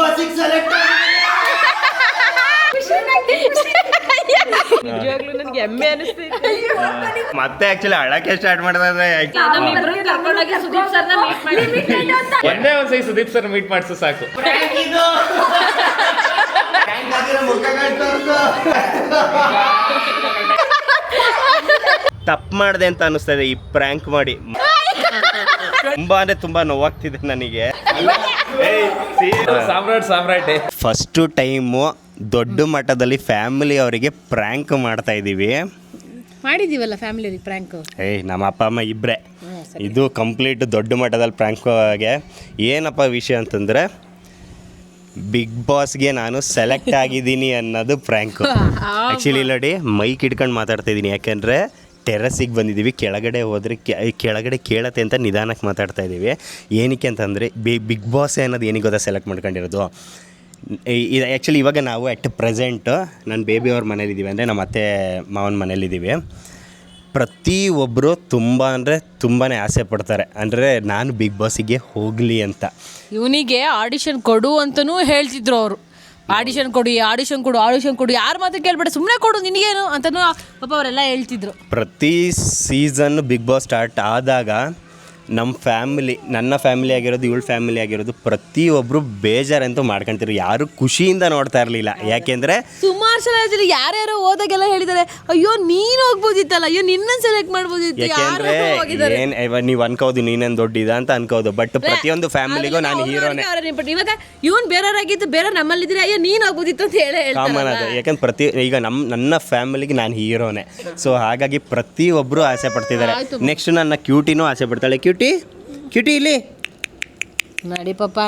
Boss select ನಿಜವಾಗ್ಲೂ ನನ್ಗೆ ಹೆಮ್ಮೆ ಅನಿಸ್ತೈತೆ. ಮತ್ತೆ ಆಕ್ಚುಲಿ ಅಳಕ್ಕೆ ಸ್ಟಾರ್ಟ್ ಮಾಡಿದ್ರೆ ಒಂದೇ ಒಂದ್ಸರಿ ಸುದೀಪ್ ಸರ್ ಮೀಟ್ ಮಾಡಿಸು ಸಾಕು. ತಪ್ಪು ಮಾಡಿದೆ ಅಂತ ಅನಿಸ್ತಾ ಇದೆ ಈ ಪ್ರ್ಯಾಂಕ್ ಮಾಡಿ. ತುಂಬಾ ಅಂದ್ರೆ ತುಂಬಾ ನೋವಾಗ್ತಿದೆ ನನಗೆ. ಸಾಮ್ರಾಟ್ ಫಸ್ಟ್ ಟೈಮು ದೊಡ್ಡ ಮಟ್ಟದಲ್ಲಿ ಫ್ಯಾಮಿಲಿ ಅವರಿಗೆ ಪ್ರ್ಯಾಂಕ್ ಮಾಡ್ತಾ ಇದ್ದೀವಿ. ಮಾಡಿದೀವಲ್ಲ ಫ್ಯಾಮಿಲಿ ಪ್ರ್ಯಾಂಕ್. ನಮ್ಮ ಅಪ್ಪ ಅಮ್ಮ ಇಬ್ಬರೇ. ಇದು ಕಂಪ್ಲೀಟ್ ದೊಡ್ಡ ಮಟ್ಟದಲ್ಲಿ ಪ್ರ್ಯಾಂಕ್ಗೆ. ಏನಪ್ಪ ವಿಷಯ ಅಂತಂದರೆ ಬಿಗ್ ಬಾಸ್ಗೆ ನಾನು ಸೆಲೆಕ್ಟ್ ಆಗಿದ್ದೀನಿ ಅನ್ನೋದು ಪ್ರ್ಯಾಂಕು. ಆ್ಯಕ್ಚುಲಿ ನೋಡಿ ಮೈಕ್ ಇಟ್ಕೊಂಡು ಮಾತಾಡ್ತಾ ಇದ್ದೀನಿ, ಯಾಕೆಂದರೆ ಟೆರಸಿಗೆ ಬಂದಿದ್ದೀವಿ. ಕೆಳಗಡೆ ಹೋದರೆ ಕೆಳಗಡೆ ಕೇಳತ್ತೆ ಅಂತ ನಿಧಾನಕ್ಕೆ ಮಾತಾಡ್ತಾ ಇದ್ದೀವಿ. ಏನಕ್ಕೆ ಅಂತಂದರೆ ಬಿಗ್ ಬಾಸ್ ಅನ್ನೋದು ಏನಕ್ಕೆ ಗೊತ್ತಾ ಸೆಲೆಕ್ಟ್ ಮಾಡ್ಕೊಂಡಿರೋದು. ಇದು ಆ್ಯಕ್ಚುಲಿ ಇವಾಗ ನಾವು ಅಟ್ ಪ್ರೆಸೆಂಟ್ ನನ್ನ ಬೇಬಿ ಅವ್ರ ಮನೇಲಿದ್ದೀವಿ, ಅಂದರೆ ನಮ್ಮ ಅತ್ತೆ ಮಾವನ ಮನೇಲಿದ್ದೀವಿ. ಪ್ರತಿಯೊಬ್ಬರು ತುಂಬ ಅಂದರೆ ತುಂಬಾ ಆಸೆ ಪಡ್ತಾರೆ, ಅಂದರೆ ನಾನು ಬಿಗ್ ಬಾಸಿಗೆ ಹೋಗಲಿ ಅಂತ. ಇವನಿಗೆ ಆಡಿಷನ್ ಕೊಡು ಅಂತಲೂ ಹೇಳ್ತಿದ್ರು ಅವರು. ಆಡಿಷನ್ ಕೊಡು, ಯಾರು ಮಾತ್ರ ಕೇಳ್ಬೇಡ, ಸುಮ್ಮನೆ ಕೊಡು ನಿನಗೇನು ಅಂತಲೂ ಪಾಪ ಅವರೆಲ್ಲ ಹೇಳ್ತಿದ್ರು. ಪ್ರತಿ ಸೀಸನ್ ಬಿಗ್ ಬಾಸ್ ಸ್ಟಾರ್ಟ್ ಆದಾಗ ನಮ್ಮ ಫ್ಯಾಮಿಲಿ, ನನ್ನ ಫ್ಯಾಮಿಲಿ ಆಗಿರೋದು, ಇವಳ ಫ್ಯಾಮಿಲಿ ಆಗಿರೋದು, ಪ್ರತಿಯೊಬ್ಬರು ಬೇಜಾರಂತೂ ಮಾಡ್ಕೊಳ್ತಿರು. ಯಾರು ಖುಷಿಯಿಂದ ನೋಡ್ತಾ ಇರಲಿಲ್ಲ. ಯಾಕೆಂದರೆ ಸುಮಾರು ಸಲ ಯಾರ್ಯಾರೋ ಹೋದಾಗೆಲ್ಲ ಹೇಳಿದ್ದಾರೆ, ಅಯ್ಯೋ ನೀನು ಹೋಗ್ಬೋದಿತ್ತಲ್ಲ, ಅಯ್ಯೋ ನಿನ್ನ ಸೆಲೆಕ್ಟ್ ಮಾಡ್ಬೋದಿತ್ತು. ಯಾಕೆಂದರೆ ನೀವು ಅನ್ಕೋದು ನೀನೇನು ದೊಡ್ಡಿದ ಅಂತ ಅನ್ಕೋದು, ಬಟ್ ಪ್ರತಿಯೊಂದು ಫ್ಯಾಮಿಲಿಗೂ ನಾನು ಹೀರೋನೇ. ಇವಾಗ ಇವನು ಬೇರೆಯವರಾಗಿದ್ದು ಬೇರೆ ನಮ್ಮಲ್ಲಿದ್ರೆ ಅಯ್ಯೋ ನೀನು ಹೋಗ್ಬೋದಿತ್ತು ಅಂತ ಹೇಳಿ ಕಾಮನ್ ಅದು. ಯಾಕಂದ್ರೆ ಈಗ ನನ್ನ ಫ್ಯಾಮಿಲಿಗೆ ನಾನು ಹೀರೋನೇ. ಸೊ ಹಾಗಾಗಿ ಪ್ರತಿಯೊಬ್ಬರು ಆಸೆ ಪಡ್ತಿದ್ದಾರೆ. ನೆಕ್ಸ್ಟ್ ನನ್ನ ಕ್ಯೂಟಿನೂ ಆಸೆ ಪಡ್ತಾಳೆ. ಕ್ಯೂಟಿ ಇಲ್ಲಿ ನಡಿ ಪಾಪ.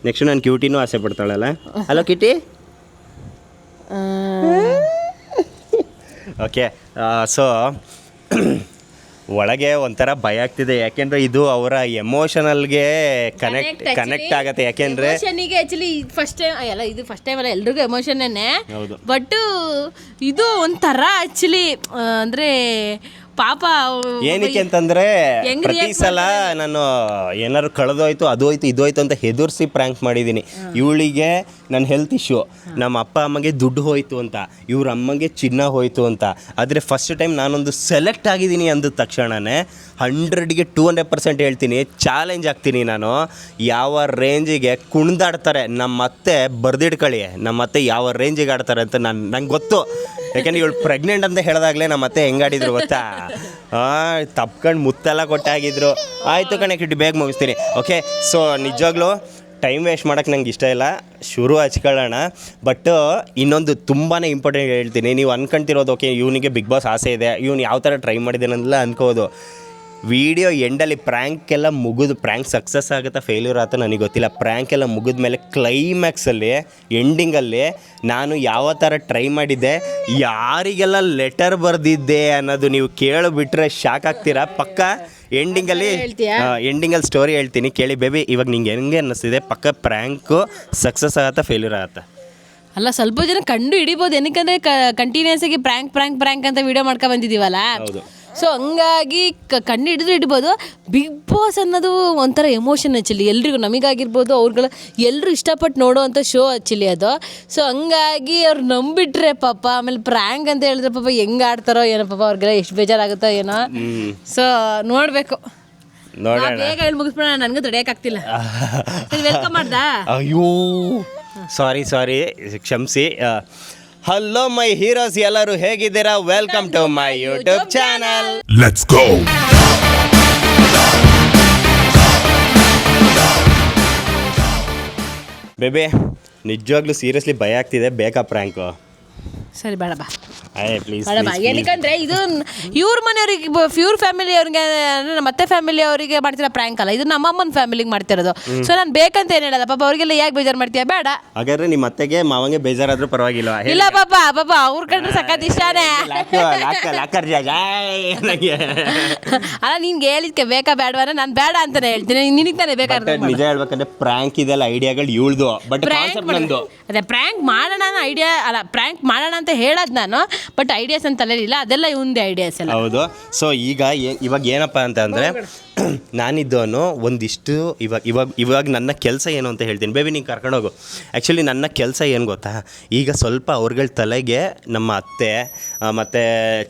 ನೆಕ್ಸ್ಟ್ ನಾನು ಕ್ಯೂಟಿನೂ ಆಸೆ ಪಡ್ತಾಳಲ್ಲ. Hello cutie. ಓಕೆ, ಸೊ ಒಳಗೆ ಒಂಥರ ಭಯ ಆಗ್ತಿದೆ, ಯಾಕೆಂದರೆ ಇದು ಅವರ ಎಮೋಷನಲ್ಗೆ ಕನೆಕ್ಟ್ ಆಗುತ್ತೆ. ಯಾಕೆಂದರೆ ಆ್ಯಕ್ಚುಲಿ ಫಸ್ಟ್ ಟೈಮ್ ಅಲ್ಲ, ಇದು ಫಸ್ಟ್ ಟೈಮ್ ಅಲ್ಲ, ಎಲ್ರಿಗೂ ಎಮೋಷನ್ನೇ. ಹೌದು. ಬಟ್ ಇದು ಒಂಥರ ಆ್ಯಕ್ಚುಲಿ ಅಂದರೆ ಪಾಪ ಏನಕ್ಕೆ ಅಂತಂದರೆ ಪ್ರತಿ ಸಲ ನಾನು ಏನಾದ್ರು ಕಳೆದೋಯ್ತು, ಅದು ಹೋಯ್ತು, ಇದು ಹೋಯ್ತು ಅಂತ ಹೆದರ್ಸಿ ಪ್ರ್ಯಾಂಕ್ ಮಾಡಿದ್ದೀನಿ. ಇವಳಿಗೆ ನನ್ನ ಹೆಲ್ತ್ ಇಶ್ಯೂ, ನಮ್ಮ ಅಪ್ಪ ಅಮ್ಮಗೆ ದುಡ್ಡು ಹೋಯ್ತು ಅಂತ, ಇವ್ರ ಅಮ್ಮಗೆ ಚಿನ್ನ ಹೋಯ್ತು ಅಂತ. ಆದರೆ ಫಸ್ಟ್ ಟೈಮ್ ನಾನೊಂದು ಸೆಲೆಕ್ಟ್ ಆಗಿದ್ದೀನಿ ಅಂದ ತಕ್ಷಣವೇ 100ಗೆ 200% ಹೇಳ್ತೀನಿ, ಚಾಲೆಂಜ್ ಆಗ್ತೀನಿ ನಾನು. ಯಾವ ರೇಂಜಿಗೆ ಕುಣಿದಾಡ್ತಾರೆ ನಮ್ಮತ್ತೆ, ಬರ್ದಿಡ್ಕೊಳ್ಳಿ, ನಮ್ಮತ್ತೆ ಯಾವ ರೇಂಜಿಗೆ ಆಡ್ತಾರೆ ಅಂತ ನಂಗೆ ಗೊತ್ತು. ಯಾಕೆಂದರೆ ಇವಳು ಪ್ರೆಗ್ನೆಂಟ್ ಅಂತ ಹೇಳಿದಾಗಲೇ ನಮ್ಮತ್ತೆ ಹೆಂಗಾಡಿದ್ರು ಗೊತ್ತಾ, ತಪ್ಕೊಂಡು ಮುತ್ತೆಲ್ಲ ಕೊಟ್ಟಾಗಿದ್ರು. ಆಯಿತು ಕಣೆ ಕಿಟ್ಟು, ಬೇಗ ಮುಗಿಸ್ತೀನಿ. ಓಕೆ, ಸೊ ನಿಜವಾಗ್ಲೂ ಟೈಮ್ ವೇಸ್ಟ್ ಮಾಡೋಕ್ಕೆ ನಂಗೆ ಇಷ್ಟ ಇಲ್ಲ, ಶುರು ಹಚ್ಕೊಳ್ಳೋಣ. ಬಟ್ ಇನ್ನೊಂದು ತುಂಬಾ ಇಂಪಾರ್ಟೆಂಟ್ ಹೇಳ್ತೀನಿ. ನೀವು ಅನ್ಕೊಂತಿರೋದು ಓಕೆ ಇವನಿಗೆ ಬಿಗ್ ಬಾಸ್ ಆಸೆ ಇದೆ, ಇವನು ಯಾವ ಥರ ಟ್ರೈ ಮಾಡಿದ್ದೇನೆಲ್ಲ ಅನ್ಕೋದು. ವಿಡಿಯೋ ಎಂಡಲ್ಲಿ ಪ್ರ್ಯಾಂಕ್ ಎಲ್ಲ ಮುಗಿದು, ಪ್ರ್ಯಾಂಕ್ ಸಕ್ಸಸ್ ಆಗುತ್ತಾ ಫೇಲ್ಯೂರ್ ಆಗುತ್ತಾ ನನಗೆ ಗೊತ್ತಿಲ್ಲ. ಪ್ರ್ಯಾಂಕ್ ಎಲ್ಲ ಮುಗಿದ ಮೇಲೆ ಕ್ಲೈಮ್ಯಾಕ್ಸಲ್ಲಿ ಎಂಡಿಂಗಲ್ಲಿ ನಾನು ಯಾವ ಥರ ಟ್ರೈ ಮಾಡಿದ್ದೆ, ಯಾರಿಗೆಲ್ಲ ಲೆಟರ್ ಬರೆದಿದ್ದೆ ಅನ್ನೋದು ನೀವು ಕೇಳಿಬಿಟ್ರೆ ಶಾಕ್ ಆಗ್ತೀರಾ. ಪಕ್ಕ ಎಂಡಿಂಗಲ್ಲಿ ಸ್ಟೋರಿ ಹೇಳ್ತೀನಿ ಕೇಳಿ. ಬೇಬಿ ಇವಾಗ ನಿಂಗೆ ಹೆಂಗೆ ಅನ್ನಿಸ್ತಿದೆ, ಪಕ್ಕ ಪ್ರ್ಯಾಂಕು ಸಕ್ಸಸ್ ಆಗುತ್ತಾ ಫೇಲ್ಯೂರ್ ಆಗುತ್ತಾ? ಅಲ್ಲ, ಸ್ವಲ್ಪ ಜನ ಕಂಡು ಹಿಡಿಬೋದು, ಏನಕ್ಕಂದರೆ ಕಂಟಿನ್ಯೂಸ್ ಆಗಿ ಪ್ರ್ಯಾಂಕ್ ಅಂತ ವಿಡಿಯೋ ಮಾಡ್ಕೊಂಡು ಬಂದಿದ್ದೀವಲ್ಲ. ಹೌದು. ಸೊ ಹಂಗಾಗಿ ಕಂಡು ಹಿಡಿಬೋದು. ಬಿಗ್ ಬಾಸ್ ಅನ್ನೋದು ಒಂಥರ ಎಮೋಷನ್ ಆ್ಯಕ್ಚುಲಿ, ಎಲ್ರಿಗೂ, ನಮಗಾಗಿರ್ಬೋದು, ಅವ್ರುಗಳ ಎಲ್ಲರೂ ಇಷ್ಟಪಟ್ಟು ನೋಡೋವಂಥ ಶೋ ಆ್ಯಕ್ಚುಲಿ ಅದು. ಸೊ ಹಂಗಾಗಿ ಅವ್ರು ನಂಬಿಟ್ರೆ ಪಾಪ, ಆಮೇಲೆ ಪ್ರ್ಯಾಂಕ್ ಅಂತ ಹೇಳಿದ್ರೆ ಪಾಪ ಹೆಂಗೆ ಆಡ್ತಾರೋ ಏನೋ, ಪಾಪ ಅವ್ರಿಗೆಲ್ಲ ಎಷ್ಟು ಬೇಜಾರಾಗುತ್ತೋ ಏನೋ. ಸೊ ನೋಡಬೇಕು, ಬೇಗ ಹೇಳಿ ಮುಗಿಸ್ಬಿಡೋಣ, ನನಗೂ ತಡೆಯೋಕ್ಕಾಗ್ತಿಲ್ಲ. ವೆಲ್ಕಮ್ ಮಾಡ್ದಾ? ಅಯ್ಯೋ ಸಾರಿ ಕ್ಷಮಿಸಿ. ಹಲೋ ಮೈ ಹೀರೋಸ್, ಎಲ್ಲರೂ ಹೇಗಿದ್ದೀರಾ? Welcome to my YouTube channel. Let's go. Babe ನಿಜವಾಗ್ಲೂ ಸೀರಿಯಸ್ಲಿ ಭಯ ಆಗ್ತಿದೆ, ಬೇಕಾ ಪ್ರ್ಯಾಂಕು? ಸರಿ ಬೇಡ ಬಾ, ಪ್ಲೀಸ್. ಏನಕ್ಕಂದ್ರೆ ಇದು ಇವ್ರ ಮನೆಯವ್ರಿಗೆ, ಇವ್ರ ಫ್ಯಾಮಿಲಿ ಅವ್ರಿಗೆ, ನಮ್ಮ ಅತ್ತೆ ಫ್ಯಾಮಿಲಿ ಅವರಿಗೆ ಮಾಡ್ತಿರೋ ಪ್ರ್ಯಾಂಕ್ ಅಲ್ಲ, ಇದು ನಮ್ಮ ಅಮ್ಮನ ಫ್ಯಾಮಿಲಿಗೆ ಮಾಡ್ತಿರೋದು. ಸೊ ನಾನು ಬೇಕಂತ ಏನು ಹೇಳಲ್ಲ ಪಾಪ, ಅವ್ರಿಗೆಲ್ಲ ಯಾಕೆ ಬೇಜಾರು ಮಾಡ್ತೀಯ? ಬೇಡ. ಹಾಗಾದ್ರೆ ನಿಮ್ಮ ಅತ್ತೆಗೆ ಮಾವಂಗೆ ಬೇಜಾರಾದ್ರೂ ಪರವಾಗಿಲ್ಲ? ಇಲ್ಲ ಪಾಪ ಅವ್ರ ಕಂಡ್ರೆ ಸಖತ್ ಇಷ್ಟಾನೇ. ಅಲ್ಲ, ನಿನ್ಗೆ ಹೇಳಿದ್ಕೆ ಬೇಕಾ ಬೇಡವಾರ? ನಾನು ಬೇಡ ಅಂತಾನೆ ಹೇಳ್ತೀನಿ, ನಿನಗೆ ತಾನೇ ಬೇಕಾದ್ರೆ. ನಿಜ ಹೇಳ್ಬೇಕಂದ್ರೆ ಪ್ರ್ಯಾಂಕ್ ಇದೆಲ್ಲ ಐಡಿಯಾಗಳು ಇಳ್ದು, ಬಟ್ ಕಾನ್ಸೆಪ್ಟ್ ನಂದು. ಅದೇ ಪ್ರ್ಯಾಂಕ್ ಮಾಡೋಣ ಐಡಿಯಾ ಅಲ್ಲ, ಪ್ರ್ಯಾಂಕ್ ಮಾಡೋಣ ಅಂತ ಹೇಳೋದು ನಾನು. ಬಟ್ ಐಡಿಯಾಸ್ ಅಂತ ತಲೆಲಿಲ್ಲ, ಅದೆಲ್ಲ ಇವಂದೇ ಐಡಿಯಾಸ್ ಎಲ್ಲ. ಹೌದು. ಸೊ ಇವಾಗ ಏನಪ್ಪ ಅಂತ ಅಂದರೆ ನಾನಿದ್ದವನು ಒಂದಿಷ್ಟು ಇವಾಗ ನನ್ನ ಕೆಲಸ ಏನು ಅಂತ ಹೇಳ್ತೀನಿ. ಬೇಬಿ ನೀನು ಕರ್ಕೊಂಡೋಗು. ಆ್ಯಕ್ಚುಲಿ ನನ್ನ ಕೆಲಸ ಏನು ಗೊತ್ತಾ, ಈಗ ಸ್ವಲ್ಪ ಅವ್ರಗಳ ತಲೆಗೆ ನಮ್ಮ ಅತ್ತೆ ಮತ್ತು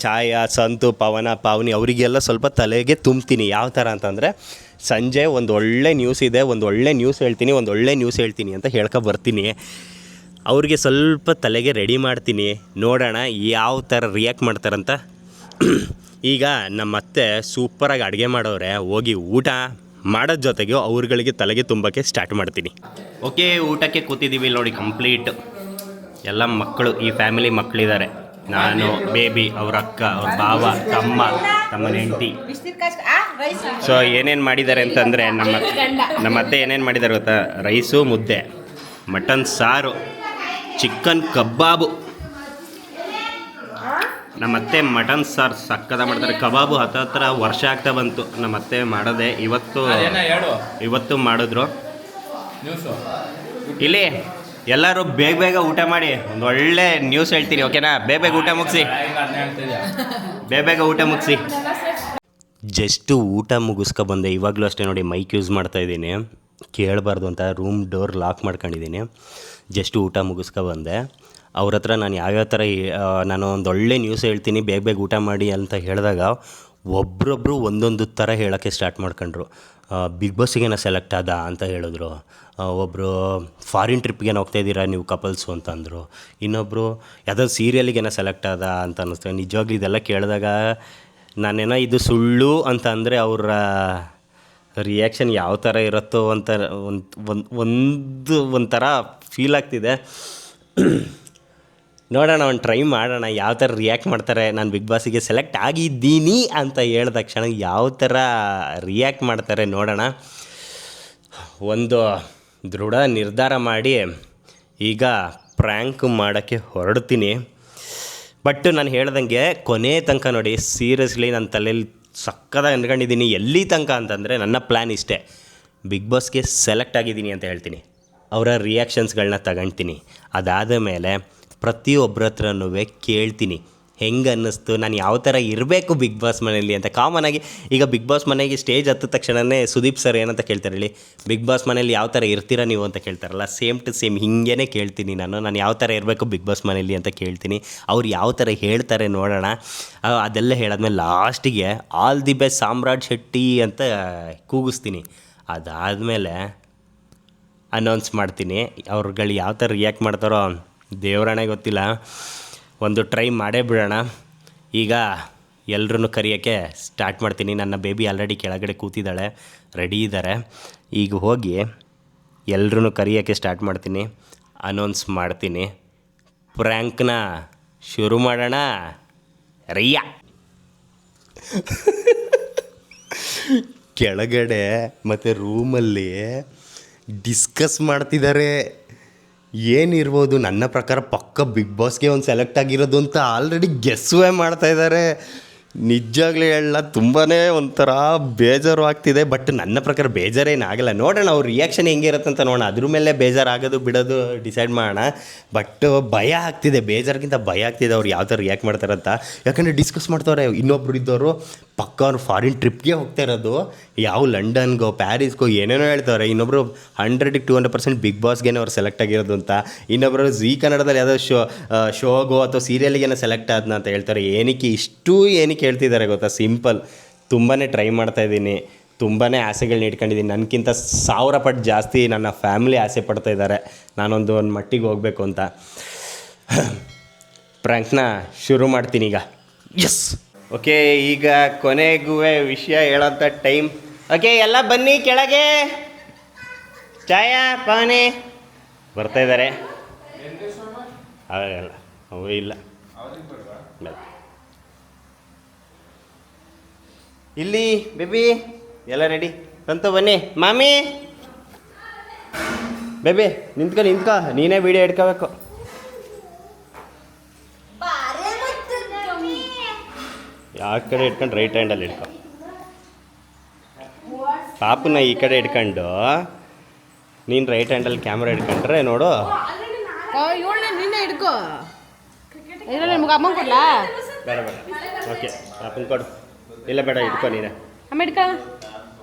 ಛಾಯಾ, ಸಂತು, ಪವನ, ಪಾವನಿ ಅವರಿಗೆಲ್ಲ ಸ್ವಲ್ಪ ತಲೆಗೆ ತುಂಬ್ತೀನಿ. ಯಾವ ಥರ ಅಂತಂದರೆ ಸಂಜೆ ಒಂದು ಒಳ್ಳೆ ನ್ಯೂಸ್ ಇದೆ, ಒಂದು ಒಳ್ಳೆ ನ್ಯೂಸ್ ಹೇಳ್ತೀನಿ ಅಂತ ಬರ್ತೀನಿ. ಅವ್ರಿಗೆ ಸ್ವಲ್ಪ ತಲೆಗೆ ರೆಡಿ ಮಾಡ್ತೀನಿ. ನೋಡೋಣ ಯಾವ ಥರ ರಿಯಾಕ್ಟ್ ಮಾಡ್ತಾರಂತ. ಈಗ ನಮ್ಮ ಅತ್ತೆ ಸೂಪರಾಗಿ ಅಡುಗೆ ಮಾಡೋರೆ, ಹೋಗಿ ಊಟ ಮಾಡೋದ್ರ ಜೊತೆಗೆ ಅವ್ರುಗಳಿಗೆ ತಲೆಗೆ ತುಂಬಕ್ಕೆ ಸ್ಟಾರ್ಟ್ ಮಾಡ್ತೀನಿ. ಓಕೆ, ಊಟಕ್ಕೆ ಕೂತಿದ್ದೀವಿ ನೋಡಿ. ಕಂಪ್ಲೀಟ್ ಎಲ್ಲ ಮಕ್ಕಳು, ಈ ಫ್ಯಾಮಿಲಿ ಮಕ್ಕಳಿದ್ದಾರೆ. ನಾನು, ಬೇಬಿ, ಅವ್ರ ಅಕ್ಕ, ಅವ್ರ ಭಾವ, ತಮ್ಮನ ಹೆಂಡತಿ. ಸೊ ಏನೇನು ಮಾಡಿದ್ದಾರೆ ಅಂತಂದರೆ ನಮ್ಮ ಅತ್ತೆ ಏನೇನು ಮಾಡಿದ್ದಾರೆ ಗೊತ್ತಾ? ರೈಸು, ಮುದ್ದೆ, ಮಟನ್ ಸಾರು, ಚಿಕನ್ ಕಬಾಬು. ನಮ್ಮತ್ತೆ ಮಟನ್ ಸಾರು ಸಕ್ಕದ ಮಾಡ್ತಾರೆ. ಕಬಾಬು ಹತ್ರ ವರ್ಷ ಆಗ್ತಾ ಬಂತು ನಮ್ಮತ್ತೆ ಮಾಡೋದೆ. ಇವತ್ತು ಮಾಡಿದ್ರು. ಇಲ್ಲಿ ಎಲ್ಲರೂ ಬೇಗ ಊಟ ಮಾಡಿ, ಒಂದು ಒಳ್ಳೆ ನ್ಯೂಸ್ ಹೇಳ್ತೀನಿ, ಓಕೆನಾ? ಬೇಗ ಊಟ ಮುಗಿಸಿ. ಜಸ್ಟ್ ಊಟ ಮುಗಿಸ್ಕೊಬಂದೆ. ಇವಾಗಲೂ ಅಷ್ಟೇ ನೋಡಿ, ಮೈಕ್ ಯೂಸ್ ಮಾಡ್ತಾಯಿದ್ದೀನಿ, ಕೇಳಬಾರ್ದು ಅಂತ ರೂಮ್ ಡೋರ್ ಲಾಕ್ ಮಾಡ್ಕೊಂಡಿದ್ದೀನಿ. ಜಸ್ಟ್ ಊಟ ಮುಗಿಸ್ಕೊಬಂದೆ. ಅವ್ರ ಹತ್ರ ನಾನು ಯಾವ್ಯಾವ ಥರ ನಾನು ಒಂದು ಒಳ್ಳೆ ನ್ಯೂಸ್ ಹೇಳ್ತೀನಿ, ಬೇಗ ಊಟ ಮಾಡಿ ಅಂತ ಹೇಳಿದಾಗ ಒಬ್ಬರೊಬ್ಬರು ಒಂದೊಂದು ಥರ ಹೇಳೋಕ್ಕೆ ಸ್ಟಾರ್ಟ್ ಮಾಡ್ಕೊಂಡ್ರು. ಬಿಗ್ ಬಾಸಿಗೇನೋ ಸೆಲೆಕ್ಟ್ ಆದ ಅಂತ ಹೇಳಿದ್ರು. ಒಬ್ಬರು ಫಾರಿನ್ ಟ್ರಿಪ್ಗೇನೋ ಹೋಗ್ತಾಯಿದ್ದೀರಾ ನೀವು ಕಪಲ್ಸು ಅಂತಂದರು. ಇನ್ನೊಬ್ಬರು ಯಾವುದೋ ಸೀರಿಯಲಿಗೇನೋ ಸೆಲೆಕ್ಟ್ ಆದ ಅಂತ ಅನ್ನಿಸ್ತು. ನಿಜವಾಗ್ಲೂ ಇದೆಲ್ಲ ಕೇಳಿದಾಗ ನಾನೇನೋ ಇದು ಸುಳ್ಳು ಅಂತ ಅಂದರೆ ಅವರ ರಿಯಾಕ್ಷನ್ ಯಾವ ಥರ ಇರುತ್ತೋ ಒಂಥರ ಫೀಲ್ ಆಗ್ತಿದೆ. ನೋಡೋಣ, ಒಂದು ಟ್ರೈ ಮಾಡೋಣ ಯಾವ ಥರ ರಿಯಾಕ್ಟ್ ಮಾಡ್ತಾರೆ. ನಾನು ಬಿಗ್ ಬಾಸಿಗೆ ಸೆಲೆಕ್ಟ್ ಆಗಿದ್ದೀನಿ ಅಂತ ಹೇಳಿದ ತಕ್ಷಣ ಯಾವ ಥರ ರಿಯಾಕ್ಟ್ ಮಾಡ್ತಾರೆ ನೋಡೋಣ. ಒಂದು ದೃಢ ನಿರ್ಧಾರ ಮಾಡಿ ಈಗ ಪ್ರ್ಯಾಂಕ್ ಮಾಡೋಕ್ಕೆ ಹೊರಡ್ತೀನಿ. ಬಟ್ ನಾನು ಹೇಳ್ದಂಗೆ ಕೊನೆ ತನಕ ನೋಡಿ, ಸೀರಿಯಸ್ಲಿ ನನ್ನ ತಲೆಯಲ್ಲಿ ಸಕ್ಕದಾಗಿ ಅಂದ್ಕೊಂಡಿದ್ದೀನಿ. ಎಲ್ಲಿ ತನಕ ಅಂತಂದರೆ ನನ್ನ ಪ್ಲ್ಯಾನ್ ಇಷ್ಟೇ, ಬಿಗ್ ಬಾಸ್ಗೆ ಸೆಲೆಕ್ಟ್ ಆಗಿದ್ದೀನಿ ಅಂತ ಹೇಳ್ತೀನಿ, ಅವರ ರಿಯಾಕ್ಷನ್ಸ್ಗಳನ್ನ ತಗೊಳ್ತೀನಿ. ಅದಾದ ಮೇಲೆ ಪ್ರತಿಯೊಬ್ಬರ ಹತ್ರನೂ ಕೇಳ್ತೀನಿ ಹೆಂಗೆ ಅನ್ನಿಸ್ತು, ನಾನು ಯಾವ ಥರ ಇರಬೇಕು ಬಿಗ್ ಬಾಸ್ ಮನೆಯಲ್ಲಿ ಅಂತ. ಕಾಮನಾಗಿ ಈಗ ಬಿಗ್ ಬಾಸ್ ಮನೆಗೆ ಸ್ಟೇಜ್ ಹತ್ತಿದ ತಕ್ಷಣವೇ ಸುದೀಪ್ ಸರ್ ಏನಂತ ಕೇಳ್ತಾರೆ ಹೇಳಿ, ಬಿಗ್ ಬಾಸ್ ಮನೇಲಿ ಯಾವ ಥರ ಇರ್ತೀರಾ ನೀವು ಅಂತ ಕೇಳ್ತಾರಲ್ಲ, ಸೇಮ್ ಟು ಸೇಮ್ ಹಿಂಗೇ ಕೇಳ್ತೀನಿ ನಾನು ಯಾವ ಥರ ಇರಬೇಕು ಬಿಗ್ ಬಾಸ್ ಮನೇಲಿ ಅಂತ ಕೇಳ್ತೀನಿ. ಅವ್ರು ಯಾವ ಥರ ಹೇಳ್ತಾರೆ ನೋಡೋಣ. ಅದೆಲ್ಲ ಹೇಳಾದ್ಮೇಲೆ ಲಾಸ್ಟಿಗೆ ಆಲ್ ದಿ ಬೆಸ್ಟ್ ಸಾಮ್ರಾಟ್ ಶೆಟ್ಟಿ ಅಂತ ಕೂಗಿಸ್ತೀನಿ. ಅದಾದಮೇಲೆ ಅನೌನ್ಸ್ ಮಾಡ್ತೀನಿ. ಅವ್ರುಗಳು ಯಾವ ಥರ ರಿಯಾಕ್ಟ್ ಮಾಡ್ತಾರೋ ದೇವರಾಣೆ ಗೊತ್ತಿಲ್ಲ. ಒಂದು ಟ್ರೈ ಮಾಡೇ ಬಿಡೋಣ. ಈಗ ಎಲ್ಲರೂ ಕರೆಯೋಕ್ಕೆ ಸ್ಟಾರ್ಟ್ ಮಾಡ್ತೀನಿ. ನನ್ನ ಬೇಬಿ ಆಲ್ರೆಡಿ ಕೆಳಗಡೆ ಕೂತಿದ್ದಾಳೆ, ರೆಡಿ ಇದ್ದಾರೆ. ಈಗ ಹೋಗಿ ಎಲ್ಲರೂ ಕರೆಯೋಕ್ಕೆ ಸ್ಟಾರ್ಟ್ ಮಾಡ್ತೀನಿ, ಅನೌನ್ಸ್ ಮಾಡ್ತೀನಿ. ಪ್ರ್ಯಾಂಕ್ನ ಶುರು ಮಾಡೋಣ. ರಯ್ಯ ಕೆಳಗಡೆ ಮತ್ತು ರೂಮಲ್ಲಿ ಡಿಸ್ಕಸ್ ಮಾಡ್ತಿದ್ದಾರೆ. ಏನಿರ್ಬೋದು, ನನ್ನ ಪ್ರಕಾರ ಪಕ್ಕ ಬಿಗ್ ಬಾಸ್ಗೆ ಒಂದು ಸೆಲೆಕ್ಟ್ ಆಗಿರೋದು ಅಂತ ಆಲ್ರೆಡಿ ಗೆಸ್ಸುವೇ ಮಾಡ್ತಾಯಿದ್ದಾರೆ. ನಿಜವಾಗ್ಲೂ ಹೇಳಲ್ಲ, ತುಂಬಾ ಒಂಥರ ಬೇಜಾರು ಆಗ್ತಿದೆ. ಬಟ್ ನನ್ನ ಪ್ರಕಾರ ಬೇಜಾರೇನಾಗಲ್ಲ. ನೋಡೋಣ ಅವ್ರ ರಿಯಾಕ್ಷನ್ ಹೆಂಗಿರುತ್ತೆ ಅಂತ ನೋಡೋಣ. ಅದ್ರ ಮೇಲೆ ಬೇಜಾರಾಗೋದು ಬಿಡೋದು ಡಿಸೈಡ್ ಮಾಡೋಣ. ಬಟ್ ಭಯ ಆಗ್ತಿದೆ, ಬೇಜಾರಿಗಿಂತ ಭಯ ಆಗ್ತಿದೆ ಅವ್ರು ಯಾವ ಥರ ರಿಯಾಕ್ಟ್ ಮಾಡ್ತಾರಂತ. ಯಾಕಂದರೆ ಡಿಸ್ಕಸ್ ಮಾಡ್ತವ್ರೆ. ಇನ್ನೊಬ್ರು ಇದ್ದವರು ಪಕ್ಕ ಅವ್ರು ಫಾರಿನ್ ಟ್ರಿಪ್ಗೆ ಹೋಗ್ತಾ ಇರೋದು, ಯಾವ ಲಂಡನ್ಗೋ ಪ್ಯಾರಿಸ್ಗೋ ಏನೇನೋ ಹೇಳ್ತಾರೆ. ಇನ್ನೊಬ್ಬರು 100-200% ಬಿಗ್ ಬಾಸ್ಗೇನೆ ಅವ್ರು ಸೆಲೆಕ್ಟ್ ಆಗಿರೋದು ಅಂತ. ಇನ್ನೊಬ್ಬರು ಝೀ ಕನ್ನಡದಲ್ಲಿ ಯಾವುದೋ ಶೋಗೋ ಅಥವಾ ಸೀರಿಯಲ್ಗೇನೋ ಸೆಲೆಕ್ಟ್ ಆದ್ನ ಅಂತ ಹೇಳ್ತಾರೆ. ಏನಕ್ಕೆ ಹೇಳ್ತಿದ್ದಾರೆ ಗೊತ್ತಾ? ಸಿಂಪಲ್, ತುಂಬಾ ಟ್ರೈ ಮಾಡ್ತಾಯಿದ್ದೀನಿ, ತುಂಬಾ ಆಸೆಗಳನ್ನ ಇಟ್ಕೊಂಡಿದ್ದೀನಿ. ನನಗಿಂತ 1000 ಪಟ್ಟು ಜಾಸ್ತಿ ನನ್ನ ಫ್ಯಾಮಿಲಿ ಆಸೆ ಪಡ್ತಾ ಇದ್ದಾರೆ ನಾನೊಂದು ಮಟ್ಟಿಗೆ ಹೋಗಬೇಕು ಅಂತ. ಪ್ರ್ಯಾಂಕ್ನ ಶುರು ಮಾಡ್ತೀನಿ ಈಗ. ಎಸ್, ಓಕೆ, ಈಗ ಕೊನೆಗೂ ವಿಷಯ ಹೇಳೋಂಥ ಟೈಮ್. ಓಕೆ, ಎಲ್ಲ ಬನ್ನಿ ಕೆಳಗೆ. ಛಾಯಾ, ಪಾವನಿ ಬರ್ತಾಯಿದ್ದಾರೆ. ಅಲ್ಲ ಅವು ಇಲ್ಲ, ಇಲ್ಲಿ ಬೇಬಿ ಎಲ್ಲ ರೆಡಿ. ಸಂತು ಬನ್ನಿ. ಮಾಮಿ, ಬೇಬಿ ನಿಂತ್ಕೊ, ನೀನೇ ವೀಡಿಯೋ ಇಟ್ಕೋಬೇಕು. ಯಾವ ಕಡೆ ಇಟ್ಕೊಂಡು ರೈಟ್ ಹ್ಯಾಂಡಲ್ಲಿ ಇಟ್ಕೊ. ಪಾಪುನ ಈ ಕಡೆ ಇಟ್ಕೊಂಡು ನೀನು ರೈಟ್ ಹ್ಯಾಂಡಲ್ಲಿ ಕ್ಯಾಮ್ರಾ ಇಟ್ಕೊಂಡ್ರೆ ನೋಡು. ಇದರಲ್ಲಿ ನಿಮ್ಗೆ ಅಮ್ಮ ಕೊಡ್ಲಾ? ಬೇಡ ಬೇಡ. ಓಕೆ ಅಪ್ಪನ ಕೊಡು. ಇಲ್ಲ ಬೇಡ, ಇಟ್ಕೊ ನೀನು. ಅಮ್ಮ ಇಟ್ಕೊ.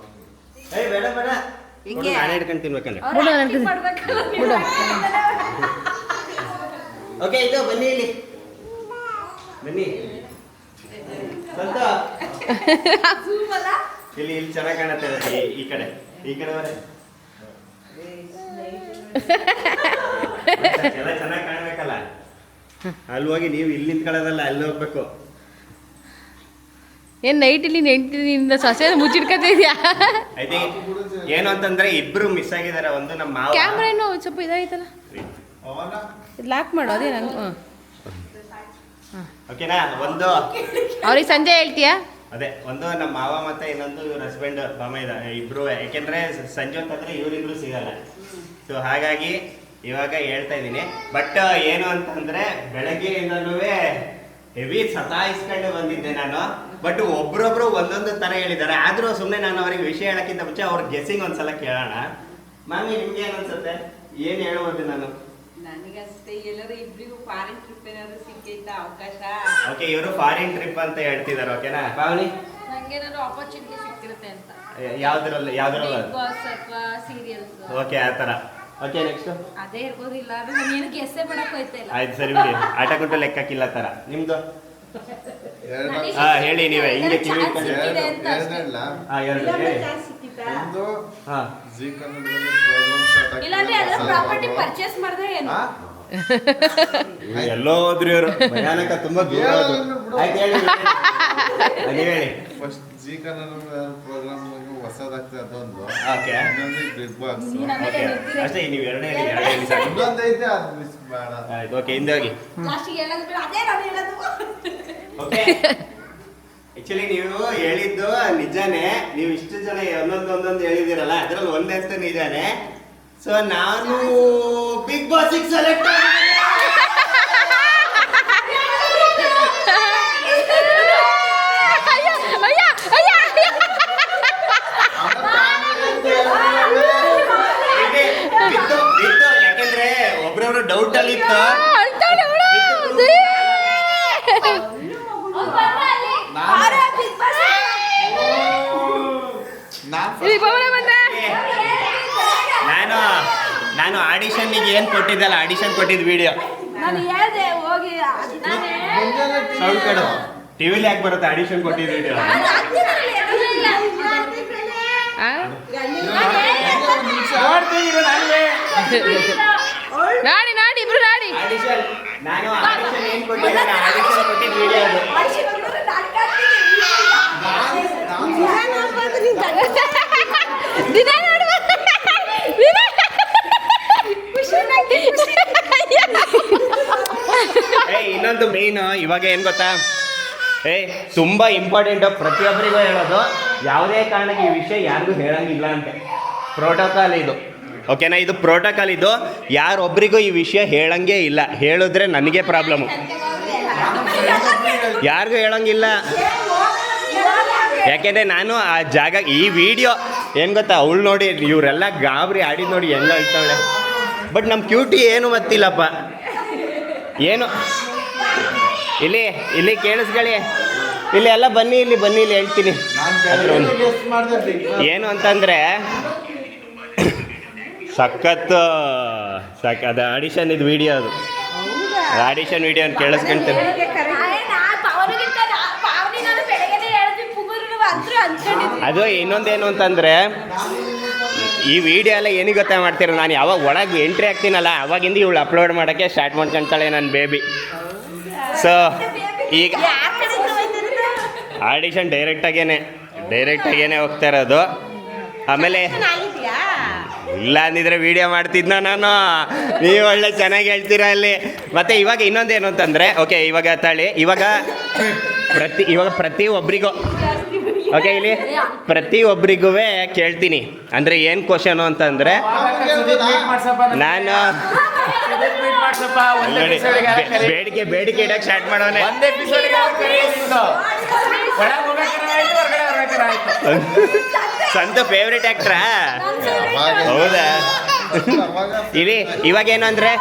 ಏಯ್ ಬೇಡ ಬೇಡ, ಕೊಡು, ನಾನೇ ಹಿಡ್ಕೊಂಡು ತಿನ್ಬೇಕಂದ್ರೆ. ಬಿಡು. ಓಕೆ, ಇದು ಬನ್ನಿ ಇಲ್ಲಿ ಬನ್ನಿ. ಸಂತ ಇಲ್ಲಿ ಚೆನ್ನಾಗಿ ಕಾಣುತ್ತೆ. ಈ ಕಡೆ ಬರೆ. ಎಲ್ಲ ಚೆನ್ನಾಗಿ ಕಾಣ್ಬೇಕಲ್ಲ. ಅಲ್ಲಿ ಹೋಗಿ ನೀವು ಇಲ್ಲಿ ನಿಂತ್ಕೊಳ್ಳೋದಲ್ಲ, ಅಲ್ಲಿ ಹೋಗ್ಬೇಕು. ಏನ್ ನೈಟ್ ಇಲ್ಲಿ ನೆಂಟಿನಿಂದ ಸೊಸೆ ಮುಚ್ಚಿಡ್ಕೊತಾ ಇದೆಯಾ? ಐತಿ ಏನು ಅಂತಂದ್ರೆ ಇಬ್ರು ಮಿಸ್ ಆಗಿದ್ದಾರೆ. ಒಂದು ನಮ್ಮ ಮಾವ. ಕ್ಯಾಮ್ರಾ ಏನು ಸ್ವಲ್ಪ ಇದಾಯ್ತಲ್ಲ, ಇದು ಲಾಕ್ ಮಾಡು. ಅದೇ ನಂಗೆ ಓಕೆನಾ? ಒಂದು ಅವ್ರಿಗೆ ಸಂಜೆ ಹೇಳ್ತೀಯಾ? ಅದೇ ಒಂದು ನಮ್ಮ ಮಾವ ಮತ್ತೆ ಇನ್ನೊಂದು ಇವ್ರ ಹಸ್ಬೆಂಡ್ ಮಾಮ ಇದ್ದಾರೆ ಇಬ್ರು. ಯಾಕೆಂದ್ರೆ ಸಂಜೆ ಹೊತ್ತಾದ್ರೆ ಇವರಿಬ್ರು ಸಿಗಲ್ಲ. ಸೊ ಹಾಗಾಗಿ ಇವಾಗ ಹೇಳ್ತಾ ಇದ್ದೀನಿ. ಬಟ್ ಏನು ಅಂತಂದ್ರೆ ಬೆಳಗ್ಗೆಯಿಂದನೂ ಹೆವಿ ಸತಾಯಿಸ್ಕೊಂಡು ಬಂದಿದ್ದೆ ನಾನು. ಬಟ್ ಒಬ್ರೊಬ್ರು ಒಂದೊಂದು ತರ ಹೇಳಿದ್ದಾರೆ. ಆದ್ರೂ ಸುಮ್ಮನೆ ನಾನು ಅವ್ರಿಗೆ ವಿಷಯ ಹೇಳಕ್ಕಿಂತ ಮುಂಚೆ ಅವ್ರ ಗೆಸ್ಸಿಂಗ್ ಒಂದ್ಸಲ ಕೇಳೋಣ. ಮಾಮಿ, ನಿಮ್ಗೆ ಏನು ಅನ್ಸುತ್ತೆ? ಏನ್ ಹೇಳ್ಬೋದು ನಾನು? ನನಗಷ್ಟೇ ಎಲ್ಲರೂ ಇಬ್ರಿಗೂ ಫಾರಿನ್ ಟ್ರಿಪ್ ಏನಾದ್ರು ಸಿಕ್ಕೈತಾ ಅವಕಾಶ? ಓಕೆ, ಇವರು ಫಾರಿನ್ ಟ್ರಿಪ್ ಅಂತ ಹೇಳ್ತಿದ್ದಾರೆ. ಓಕೆನಾ ಪಾವನಿ? ನಂಗೇನಾದ್ರು ಆಪರ್ಚುನಿಟಿ ಸಿಕ್ತಿರುತ್ತೆ ಅಂತ. ಯಾವ್ದ್ರಲ್ಲ ಬಿಗ್ ಬಾಸ್ ಅಥವಾ ಸೀರಿಯಲ್ಸ್. ಓಕೆ, ಆ ಥರ. ಓಕೆ, ನೆಕ್ಸ್ಟ್ ಅದೇ ಇರ್ಬೋದಿಲ್ಲ. ನಾನು ಏನು ಗೆಸ್ಸೇ ಮಾಡಕ್ ಹೋಯ್ತಾ ಇಲ್ಲ. ಆಯ್ತು, ಸರಿ ಬಿಡಿ. ಆಟ ಕೊಟ್ಟು ಲೆಕ್ಕಕ್ಕಿಲ್ಲ ಥರ. ನಿಮ್ದು ಹೇಳಿ ನೀವೇ ಹಿಂಗೆ ಕಿವಿ ಇಟ್ಕೊಂಡು. ಸಿಕ್ಕಿದೆ ಅಂತ ಅಷ್ಟೇ. ಎರಡು ಹೇಳಿ. ಒಂದು ಹಾ, ಜೀ ಕನ್ನಡದಲ್ಲಿ ಪ್ರೋಗ್ರಾಮ್ ಸ್ಟಾರ್ಟ್ ಆಗ್ತಿದೆ. ಇಲ್ಲಾಂದ್ರೆ ಅದರ ಪ್ರಾಪರ್ಟಿ ಪರ್ಚೇಸ್ ಮಾಡಿದ್ರೆ ಏನು? ಎಲ್ಲೋ ಹೋದ್ರಿ ಇವರು. ಭಯಾನಕ, ತುಂಬಾ ದೂರ ಹೋದ್ರು. ಆಯ್ತು, ಹೇಳಿ ನೀವು ಹೇಳಿ. ಫಸ್ಟ್ ಜೀ ಕನ್ನಡ ಪ್ರೋಗ್ರಾಮ್ ಹೊಸದಾಗ್ತದೆ ಅದೊಂದು. ಓಕೆ, ಇನ್ನೊಂದು ಬಿಗ್ ಬಾಸ್. ಓಕೆ, ಅಷ್ಟೇ. ನೀವು ಎರಡೇ ಹೇಳಿ ಸಾಕು. ಇನ್ನೊಂದು ಐತೆ, ಅದು ಮಿಸ್ ಬೇಡ. ಆಯ್ತು, ಓಕೆ, ಹಿಂದೆ ಹೋಗಿ. ಲಾಸ್ಟಿಗೆ ಹೇಳೋದು ಬೇಡ, ಅದೇ ನಾನು ಹೇಳೋದು. ಓಕೆ, ಆಕ್ಚುಲಿ ನೀವು ಹೇಳಿದ್ದು ನಿಜಾನೇ. ನೀವು ಇಷ್ಟು ಜನ ಒಂದೊಂದು ಹೇಳಿದಿರಲ್ಲ, ಅದ್ರಲ್ಲಿ ಒಂದಂತೂ ನಿಜಾನೇ. ಸೊ ನಾನು ಬಿಗ್ ಬಾಸ್ ಸೆಲೆಕ್ಟ್ ಯಾಕಂದ್ರೆ ಒಬ್ರೊಬ್ರು ಡೌಟ್ ಅಲ್ಲಿ ಇತ್ತು. ನಾನು ಆಡಿಷನ್ನಿಗೆ ಏನು ಕೊಟ್ಟಿದ್ದಲ್ಲ, ಆಡಿಷನ್ ಕೊಟ್ಟಿದ್ದ ವಿಡಿಯೋ ನಾನು ಹೇಳ್ದೆ ಹೋಗಿ ಸೌಂಡ್ ಕಡು ಟಿವಿಲಿ ಯಾಕೆ ಬರುತ್ತೆ? ಆಡಿಷನ್ ಕೊಟ್ಟಿದ್ದ ವಿಡಿಯೋ ನಾಡಿ ನಾಡಿ ಇಬ್ರು ನಾಡಿ. ಆಡಿಷನ್ ನಾನು ಆಡಿಷನ್ ಏನು ಕೊಟ್ಟಿದ್ದೆ, ಆಡಿಷನ್ ಕೊಟ್ಟಿದ್ದ ವಿಡಿಯೋ ಅದು. ದಿನ ನೋಡುವ ಇನ್ನೊಂದು ಮೇನ್ ಇವಾಗ ಏನು ಗೊತ್ತಾ, ತುಂಬ ಇಂಪಾರ್ಟೆಂಟು. ಪ್ರತಿಯೊಬ್ಬರಿಗೂ ಹೇಳೋದು, ಯಾವುದೇ ಕಾರಣಕ್ಕೆ ಈ ವಿಷಯ ಯಾರಿಗೂ ಹೇಳಂಗಿಲ್ಲ ಅಂತ. ಪ್ರೋಟೋಕಾಲ್ ಇದು, ಓಕೆನಾ? ಇದು ಪ್ರೋಟೋಕಾಲ್. ಇದು ಯಾರೊಬ್ಬರಿಗೂ ಈ ವಿಷಯ ಹೇಳಂಗೇ ಇಲ್ಲ. ಹೇಳಿದ್ರೆ ನನಗೆ ಪ್ರಾಬ್ಲಮ್ಮು. ಯಾರಿಗೂ ಹೇಳಂಗಿಲ್ಲ. ಯಾಕೆಂದರೆ ನಾನು ಆ ಜಾಗ ಈ ವಿಡಿಯೋ ಏನು ಗೊತ್ತಾ, ಅವಳು ನೋಡಿ ಇವರೆಲ್ಲ ಗಾಬರಿ ಆಡಿದ್ದು ನೋಡಿ ಹೆಂಗೆ ಹೇಳ್ತಾಳೆ. ಬಟ್ ನಮ್ಮ ಕ್ಯೂಟಿ ಏನು ಗೊತ್ತಿಲ್ಲಪ್ಪ. ಏನು ಇಲ್ಲಿ ಕೇಳಿಸ್ಕೊಳ್ಳಿ. ಇಲ್ಲಿ ಎಲ್ಲ ಬನ್ನಿ, ಇಲ್ಲಿ ಹೇಳ್ತೀನಿ. ಏನು ಅಂತಂದರೆ ಸಖತ್ತು ಅದು ಆಡಿಷನ್ ಇದು ವಿಡಿಯೋ. ಅದು ಆಡಿಷನ್ ವಿಡಿಯೋ ಅಂತ ಕೇಳಿಸ್ಕೊಂತೀನಿ. ಅದು ಇನ್ನೊಂದೇನು ಅಂತಂದರೆ, ಈ ವಿಡಿಯೋ ಎಲ್ಲ ಏನಿಗೆ ಗೊತ್ತಾ ಮಾಡ್ತೀರ, ನಾನು ಯಾವಾಗ ಒಳಗೆ ಎಂಟ್ರಿ ಆಗ್ತೀನಲ್ಲ ಅವಾಗಿಂದ ಇವಳು ಅಪ್ಲೋಡ್ ಮಾಡೋಕ್ಕೆ ಸ್ಟಾರ್ಟ್ ಮಾಡ್ಕೊತಾಳೆ ನನ್ನ ಬೇಬಿ. ಸೊ ಈಗ ಆಡಿಷನ್ ಡೈರೆಕ್ಟಾಗೇನೆ ಹೋಗ್ತಾ ಇರೋದು. ಆಮೇಲೆ ಇಲ್ಲ ಅಂದಿದ್ರೆ ವಿಡಿಯೋ ಮಾಡ್ತಿದ್ನ ನಾನು. ನೀವು ಒಳ್ಳೆ ಚೆನ್ನಾಗಿ ಹೇಳ್ತೀರಾ ಅಲ್ಲಿ. ಮತ್ತು ಇವಾಗ ಇನ್ನೊಂದೇನು ಅಂತಂದರೆ, ಓಕೆ ಇವಾಗ ತಾಳಿ ಇವಾಗ ಪ್ರತಿಯೊಬ್ಬರಿಗೂ ಓಕೆ ಇಲ್ಲಿ ಪ್ರತಿಯೊಬ್ಬರಿಗೂ ಕೇಳ್ತೀನಿ. ಅಂದರೆ ಏನು ಕ್ವಶನು ಅಂತಂದರೆ, ನಾನು ಬೇಡಿಕೆ ಇಡಕ್ಕೆ ಸ್ಟಾರ್ಟ್ ಮಾಡೋನೆ. ಸ್ವಂತ ಫೇವ್ರೇಟ್ ಆ್ಯಕ್ಟ್ರಾ? ಹೌದಾ? ಇವಾಗೇನು ಅಂದರೆ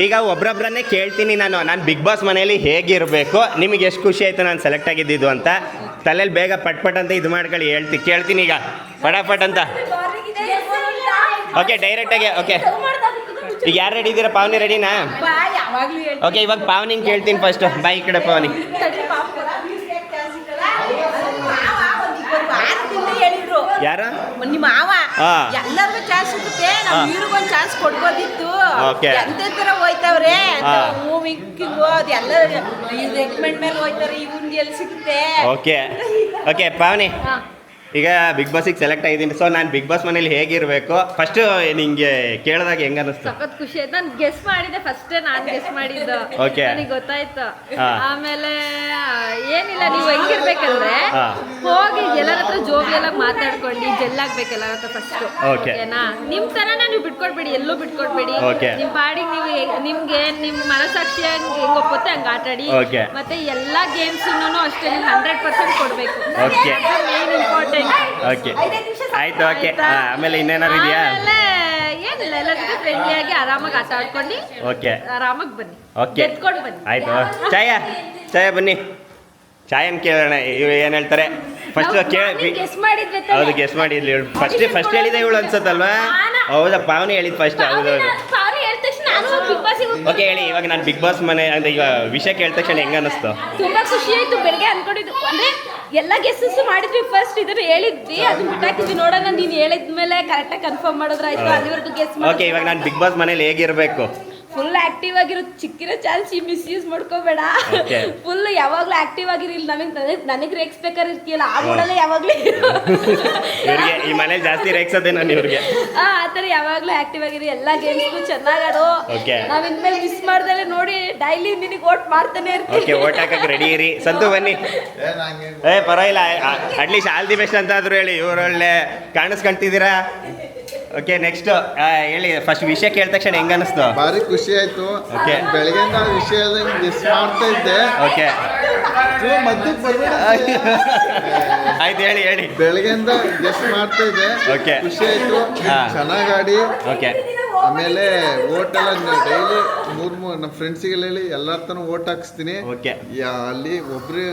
ಈಗ ಒಬ್ರೊಬ್ರನ್ನೇ ಕೇಳ್ತೀನಿ ನಾನು ಬಿಗ್ ಬಾಸ್ ಮನೆಯಲ್ಲಿ ಹೇಗಿರಬೇಕು, ನಿಮಗೆ ಎಷ್ಟು ಖುಷಿ ಆಯಿತು ನಾನು ಸೆಲೆಕ್ಟ್ ಆಗಿದ್ದಿದ್ದು ಅಂತ. ತಲೆಯಲ್ಲಿ ಬೇಗ ಪಟ್ ಅಂತ ಇದು ಮಾಡ್ಕೊಳ್ಳಿ, ಕೇಳ್ತೀನಿ ಈಗ ಫಟಾಫಟ್ ಅಂತ. ಓಕೆ ಡೈರೆಕ್ಟಾಗಿ ಓಕೆ. ಈಗ ಯಾರು ರೆಡಿ ಇದ್ದೀರಾ? ಪಾವನಿ ರೆಡಿನಾ? ಓಕೆ, ಇವಾಗ ಪಾವನಿಂಗ್ ಕೇಳ್ತೀನಿ ಫಸ್ಟ್. ಬಾಯ್ ಈ ಕಡೆ ಪಾವನಿ. ಯಾರು? ನಿಮ್ಮ ಮಾವ ಎಲ್ಲರಿಗೂ ಚಾನ್ಸ್ ಸಿಗುತ್ತೆ, ನಮ್ಮ ಇವ್ರಿಗೊಂದು ಚಾನ್ಸ್ ಕೊಡ್ಬೋದಿತ್ತು. ಎಂತೆಂತರ ಹೋಯ್ತವ್ರೆ ಮೂವಿಂಗ್ ಅದೆಲ್ಲ ರೆಕಮೆಂಡ್ ಮೇಲೆ ಹೋಯ್ತಾರೆ, ಇವ್ನಿಗೆ ಎಲ್ಲಿ ಸಿಗುತ್ತೆ? ಓಕೆ ಓಕೆ ಪಾವನಿ, ಈಗ ಬಿಗ್ ಬಾಸಿಗೆ ಸೆಲೆಕ್ಟ್ ಆಗಿದ್ದೀನಿ. ಸೊ ನಾನು ಬಿಗ್ ಬಾಸ್ ಮನೇಲಿ ಹೇಗಿರಬೇಕು ಫಸ್ಟ್ ನಿಂಗೆ ಕೇಳಿದಾಗ ಹೆಂಗ ಅನಿಸ್ತು? ಸಖತ್ ಖುಷಿ ಆಯ್ತು. ನಾನು ಗೆಸ್ ಮಾಡಿದೆ, ಫಸ್ಟ್ ನಾನು ಗೆಸ್ ಮಾಡಿದ್ದು. Okay. ನನಗೆ ಗೊತ್ತಾಯ್ತು. ಆಮೇಲೆ ಏನಿಲ್ಲ, ನೀವು ಹೆಂಗಿರ್ಬೇಕಂದ್ರೆ ಹೋಗಿ ಎಲ್ಲರ ಹತ್ರ ಜೋಬಿಯೆಲ್ಲ ಮಾತಾಡ್ಕೊಂಡು ಜೆಲ್ ಆಗ್ಬೇಕು ಎಲ್ಲರ ಹತ್ರ ಫಸ್ಟ್. ಓಕೆನಾ? ನಿಮ್ ತರನ ನೀವು ಬಿಟ್ಕೊಡ್ಬೇಡಿ, ಎಲ್ಲೂ ಬಿಟ್ಕೊಡ್ಬೇಡಿ. ನಿಮ್ ಪಾಡಿಗೆ ನೀವು ನಿಮ್ಗೆ ನಿಮ್ ಮನಸಾಕ್ಷಿ ಹೆಂಗ್ ಒಪ್ಪುತ್ತೆ ಹಂಗ ಆಟಾಡಿ. ಮತ್ತೆ ಎಲ್ಲಾ ಗೇಮ್ಸ್ ಅಷ್ಟೇ 100% ಕೊಡ್ಬೇಕು. Main important. ಓಕೆ ಆಯ್ತು. ಓಕೆ ಆಮೇಲೆ ಇನ್ನೇನಾರು ಇದೆಯಾ? ಏನಿಲ್ಲ, ಎಲ್ಲ ಜೊತೆ ಫ್ರೆಂಡ್ಲಿ ಆಗಿ ಆರಾಮಾಗಿ ಆಟ ಆಡ್ಕೊಂಡು ಓಕೆ ಆರಾಮಾಗಿ ಬನ್ನಿ. ಓಕೆ ಎತ್ಕೊಂಡು ಬನ್ನಿ. ಆಯ್ತು. ಚಾಯ ಬನ್ನಿ, ಚಾಯನ್ ಕೇಳೋಣ ಇವ್ ಏನು ಹೇಳ್ತಾರೆ ಫಸ್ಟ್. ಗೆಸ್ ಮಾಡಿದ್ವಿ. ಹೌದು ಗೆಸ್ ಮಾಡಿದ್ಲಿ. ಫಸ್ಟ್ ಹೇಳಿದೆ ಇವಳು ಅನ್ಸತ್ತಲ್ವಾ? ಹೌದಾ, ಪಾವನಿ ಹೇಳಿದ್ ಫಸ್ಟ್. ಹೌದು ಓಕೆ ಹೇಳಿ. ಇವಾಗ ನಾನು ಬಿಗ್ ಬಾಸ್ ಮನೆ ಅಂದ್ರೆ ಈಗ ವಿಷಯ ಕೇಳಿದ ತಕ್ಷಣ ಹೆಂಗ ಅನಿಸ್ತು? ತುಂಬಾ ಖುಷಿ ಆಯ್ತು. ಬೆಳಗ್ಗೆ ಅನ್ಕೊಂಡಿದ್ದು ಅಂದ್ರೆ ಎಲ್ಲ ಗೆಸ್ಸಸ್ ಮಾಡಿದ್ವಿ, ಫಸ್ಟ್ ಇದನ್ನ ಹೇಳಿದ್ವಿ, ಅದನ್ನ ಬಿಟ್ಟಾಕಿದ್ವಿ. ನೋಡೋಣ ನೀನ್ ಹೇಳಿದ್ಮೇಲೆ ಕರೆಕ್ಟಾಗಿ ಕನ್ಫರ್ಮ್ ಮಾಡಿದ್ರಾಯ್ತು. ಅಲ್ಲಿವರೆಗೂ ಗೆಸ್ ಮಾಡಿ. ಓಕೆ, ಇವಾಗ ನಾನು ಬಿಗ್ ಬಾಸ್ ಮನೇಲಿ ಹೇಗಿರ್ಬೇಕು? ಫುಲ್ ಆಕ್ಟಿವ್ ಆಗಿರೋ, ಚಿಕ್ಕಿರೋ ಚಾನ್ಸ್ ಮಿಸ್ಯೂಸ್ ಮಾಡ್ಕೋಬೇಡ. ಫುಲ್ ಯಾವಾಗ್ಲೂ ಆಕ್ಟಿವ್ ಆಗಿರಲಿಲ್ಲ. ನನಗೆ ರೇಗಿಸ್ಬೇಕಾದ್ರೆ ಇರ್ತೀಯಲ್ಲ, ಆ ಮೂಡಲ್ಲೇ ಯಾವಾಗ್ಲೂ ಇವ್ರಿಗೆ ಈ ಮನೇಲಿ ಜಾಸ್ತಿ ರೇಗ್ಸೋದೆ ನಾನು ಇವ್ರಿಗೆ. ಆತರ ಯಾವಾಗ್ಲೂ ಆಕ್ಟಿವ್ ಆಗಿರಿ, ಎಲ್ಲಾ ಗೇಮ್ಸ್ಗೂ ಚೆನ್ನಾಗ್ ಆಡೋ. ನಾವ್ ಇನ್ಮೇಲೆ ಮಿಸ್ ಮಾಡ್ದಲೆ ನೋಡಿ ಡೈಲಿ ನಿನಗೆ ವೋಟ್ ಮಾಡ್ತಾನೆ ಇರ್ತೀವಿ. ಓಕೆ, ವೋಟ್ ಹಾಕಕ್ಕೆ ರೆಡಿ ಇರಿ. ಸಂತು ಬನ್ನಿ. ಪರವಾಗಿಲ್ಲ, ಅಟ್ಲೀಸ್ಟ್ ಆಲ್ ದಿ ಬೆಸ್ಟ್ ಅಂತಾದ್ರು ಹೇಳಿ. ಇವ್ರು ಒಳ್ಳೆ ಕಾಣಿಸ್ಕೊಂತಿದ್ದೀರಾ. ಓಕೆ ನೆಕ್ಸ್ಟ್ ಹೇಳಿ. ಫಸ್ಟ್ ವಿಷಯ ಕೇಳಿದ ತಕ್ಷಣ ಹೆಂಗ ಅನಿಸ್ತು? ಭಾರಿ ಖುಷಿ ಆಯ್ತು. ಬೆಳಗ್ಗೆಯಿಂದ ವಿಷಯ ಗೆಸ್ ಮಾಡ್ತಾ ಇದ್ದೆ. ಓಕೆ ಮಧ್ಯಕ್ಕೆ ಬರ್ಬೇಡ. ಆಯ್ತು ಹೇಳಿ. ಬೆಳಗ್ಗೆಯಿಂದ ಗೆಸ್ ಮಾಡ್ತಾ ಇದ್ದೆ. ಓಕೆ ಖುಷಿ ಆಯ್ತು, ಚೆನ್ನಾಗಿ ಆಡಿ. ಓಕೆ ಆಮೇಲೆ ಓಟ್ ಎಲ್ಲ ಡೈಲಿ ಮೂರು ನಮ್ಮ ಫ್ರೆಂಡ್ಸಿಗೆಲ್ಲ ಹೇಳಿ ಎಲ್ಲರ ತನೂ ಓಟ್ ಹಾಕಿಸ್ತೀನಿ. ಓಕೆ ಅಲ್ಲಿ ಒಬ್ರು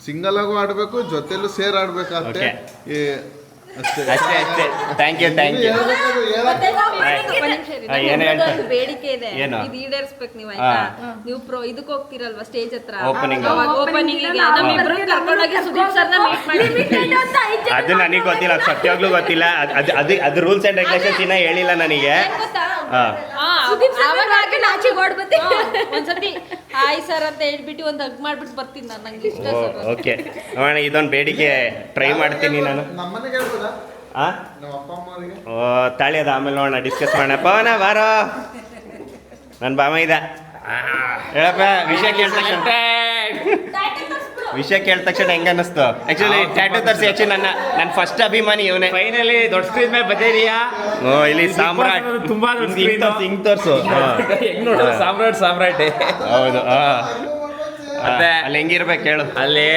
ಸಿಂಗಲ್ ಆಗು ಆಡ್ಬೇಕು, ಜೊತೆಲೂ ಸೇರ್ ಆಡ್ಬೇಕಾಗ್ತದೆ. ಅಷ್ಟೇ. Thank you. ಏನು ಹೇಳ್ತಾರೆ? ಬೇಡಿಕೆ ಇದೆ, ಏನು? ಇದು ಈಡೇರಿಸ್ಬೇಕು ನೀವು. ಆಯ್ತಾ? ನೀವು ಇದಕ್ಕೆ ಹೋಗ್ತಿರಲ್ವಾ ಸ್ಟೇಜ್ ಹತ್ರ, ಓಪನಿಂಗ್ ಕರ್ಕೊಂಡೋಗಿ ಸುದೀಪ್ ಸರ್ನ ಮೀಟ್ ಮಾಡಿ. ಅದು ನನಗೆ ಗೊತ್ತಿಲ್ಲ, ಸತ್ಯವಾಗ್ಲೂ ಗೊತ್ತಿಲ್ಲ. ಅದು ರೂಲ್ಸ್ ಅಂಡ್ ರೆಗ್ಯುಲೇಷನ್ಸ್ ಇನ್ನ ಹೇಳಿಲ್ಲ ನನಗೆ. ಒಂದ್ಸತಿ ಹಾಯ್ ಸರ್ ಅಂತ ಹೇಳ್ಬಿಟ್ಟು ಒಂದು ಹಗ್ ಮಾಡ್ಬಿಟ್ಟು ಬರ್ತೀನಿ ನಾನು. ನಂಗೆ ಇಷ್ಟ ಸರ್. ಓಕೆ ನೋಡೋಣ, ಇದೊಂದು ಬೇಡಿಕೆ ಟ್ರೈ ಮಾಡ್ತೀನಿ ನಾನು. ನಮ್ಮನೆಗೆ ಹೇಳ್ಬೋದಾ? ನಮ್ಮ ಅಪ್ಪ ಅಮ್ಮವರಿಗೆ ತಾಳಿ ಅದ, ಆಮೇಲೆ ನೋಡೋಣ, ಡಿಸ್ಕಸ್ ಮಾಡೋಣ. ಪವನ ಬಾರೋ, ನನ್ನ ಬಾಮ ಇದ. ಹೇಳಪ್ಪ, ವಿಷಯ ಕೇಳಿದ ತಕ್ಷಣ ಹೆಂಗ ಅನ್ನಿಸ್ತು? ಆಕ್ಚುಲಿ ಟ್ಯಾಟೂ ತರಿಸಿ ಆಕ್ಚುಲಿ ನನ್ನ ಫಸ್ಟ್ ಅಭಿಮಾನಿ ಇವನೇ. ಫೈನಲಿ ದೊಡ್ಡ ಸ್ಕ್ರೀನ್ ಮೇಲೆ ಬಂದಿದೀಯಾ? ಇಲ್ಲಿ ಸಾಮ್ರಾಟ್ ತುಂಬಾ ಹಿಂಗ್ ತೋರ್ಸು. ಹೆಂಗ್ ನೋಡು, ಸಾಮ್ರಾಟೆ. ಹೌದು. ಮತ್ತೆ ಅಲ್ಲಿ ಹೆಂಗಿರ್ಬೇಕು ಹೇಳು? ಅಲ್ಲಿ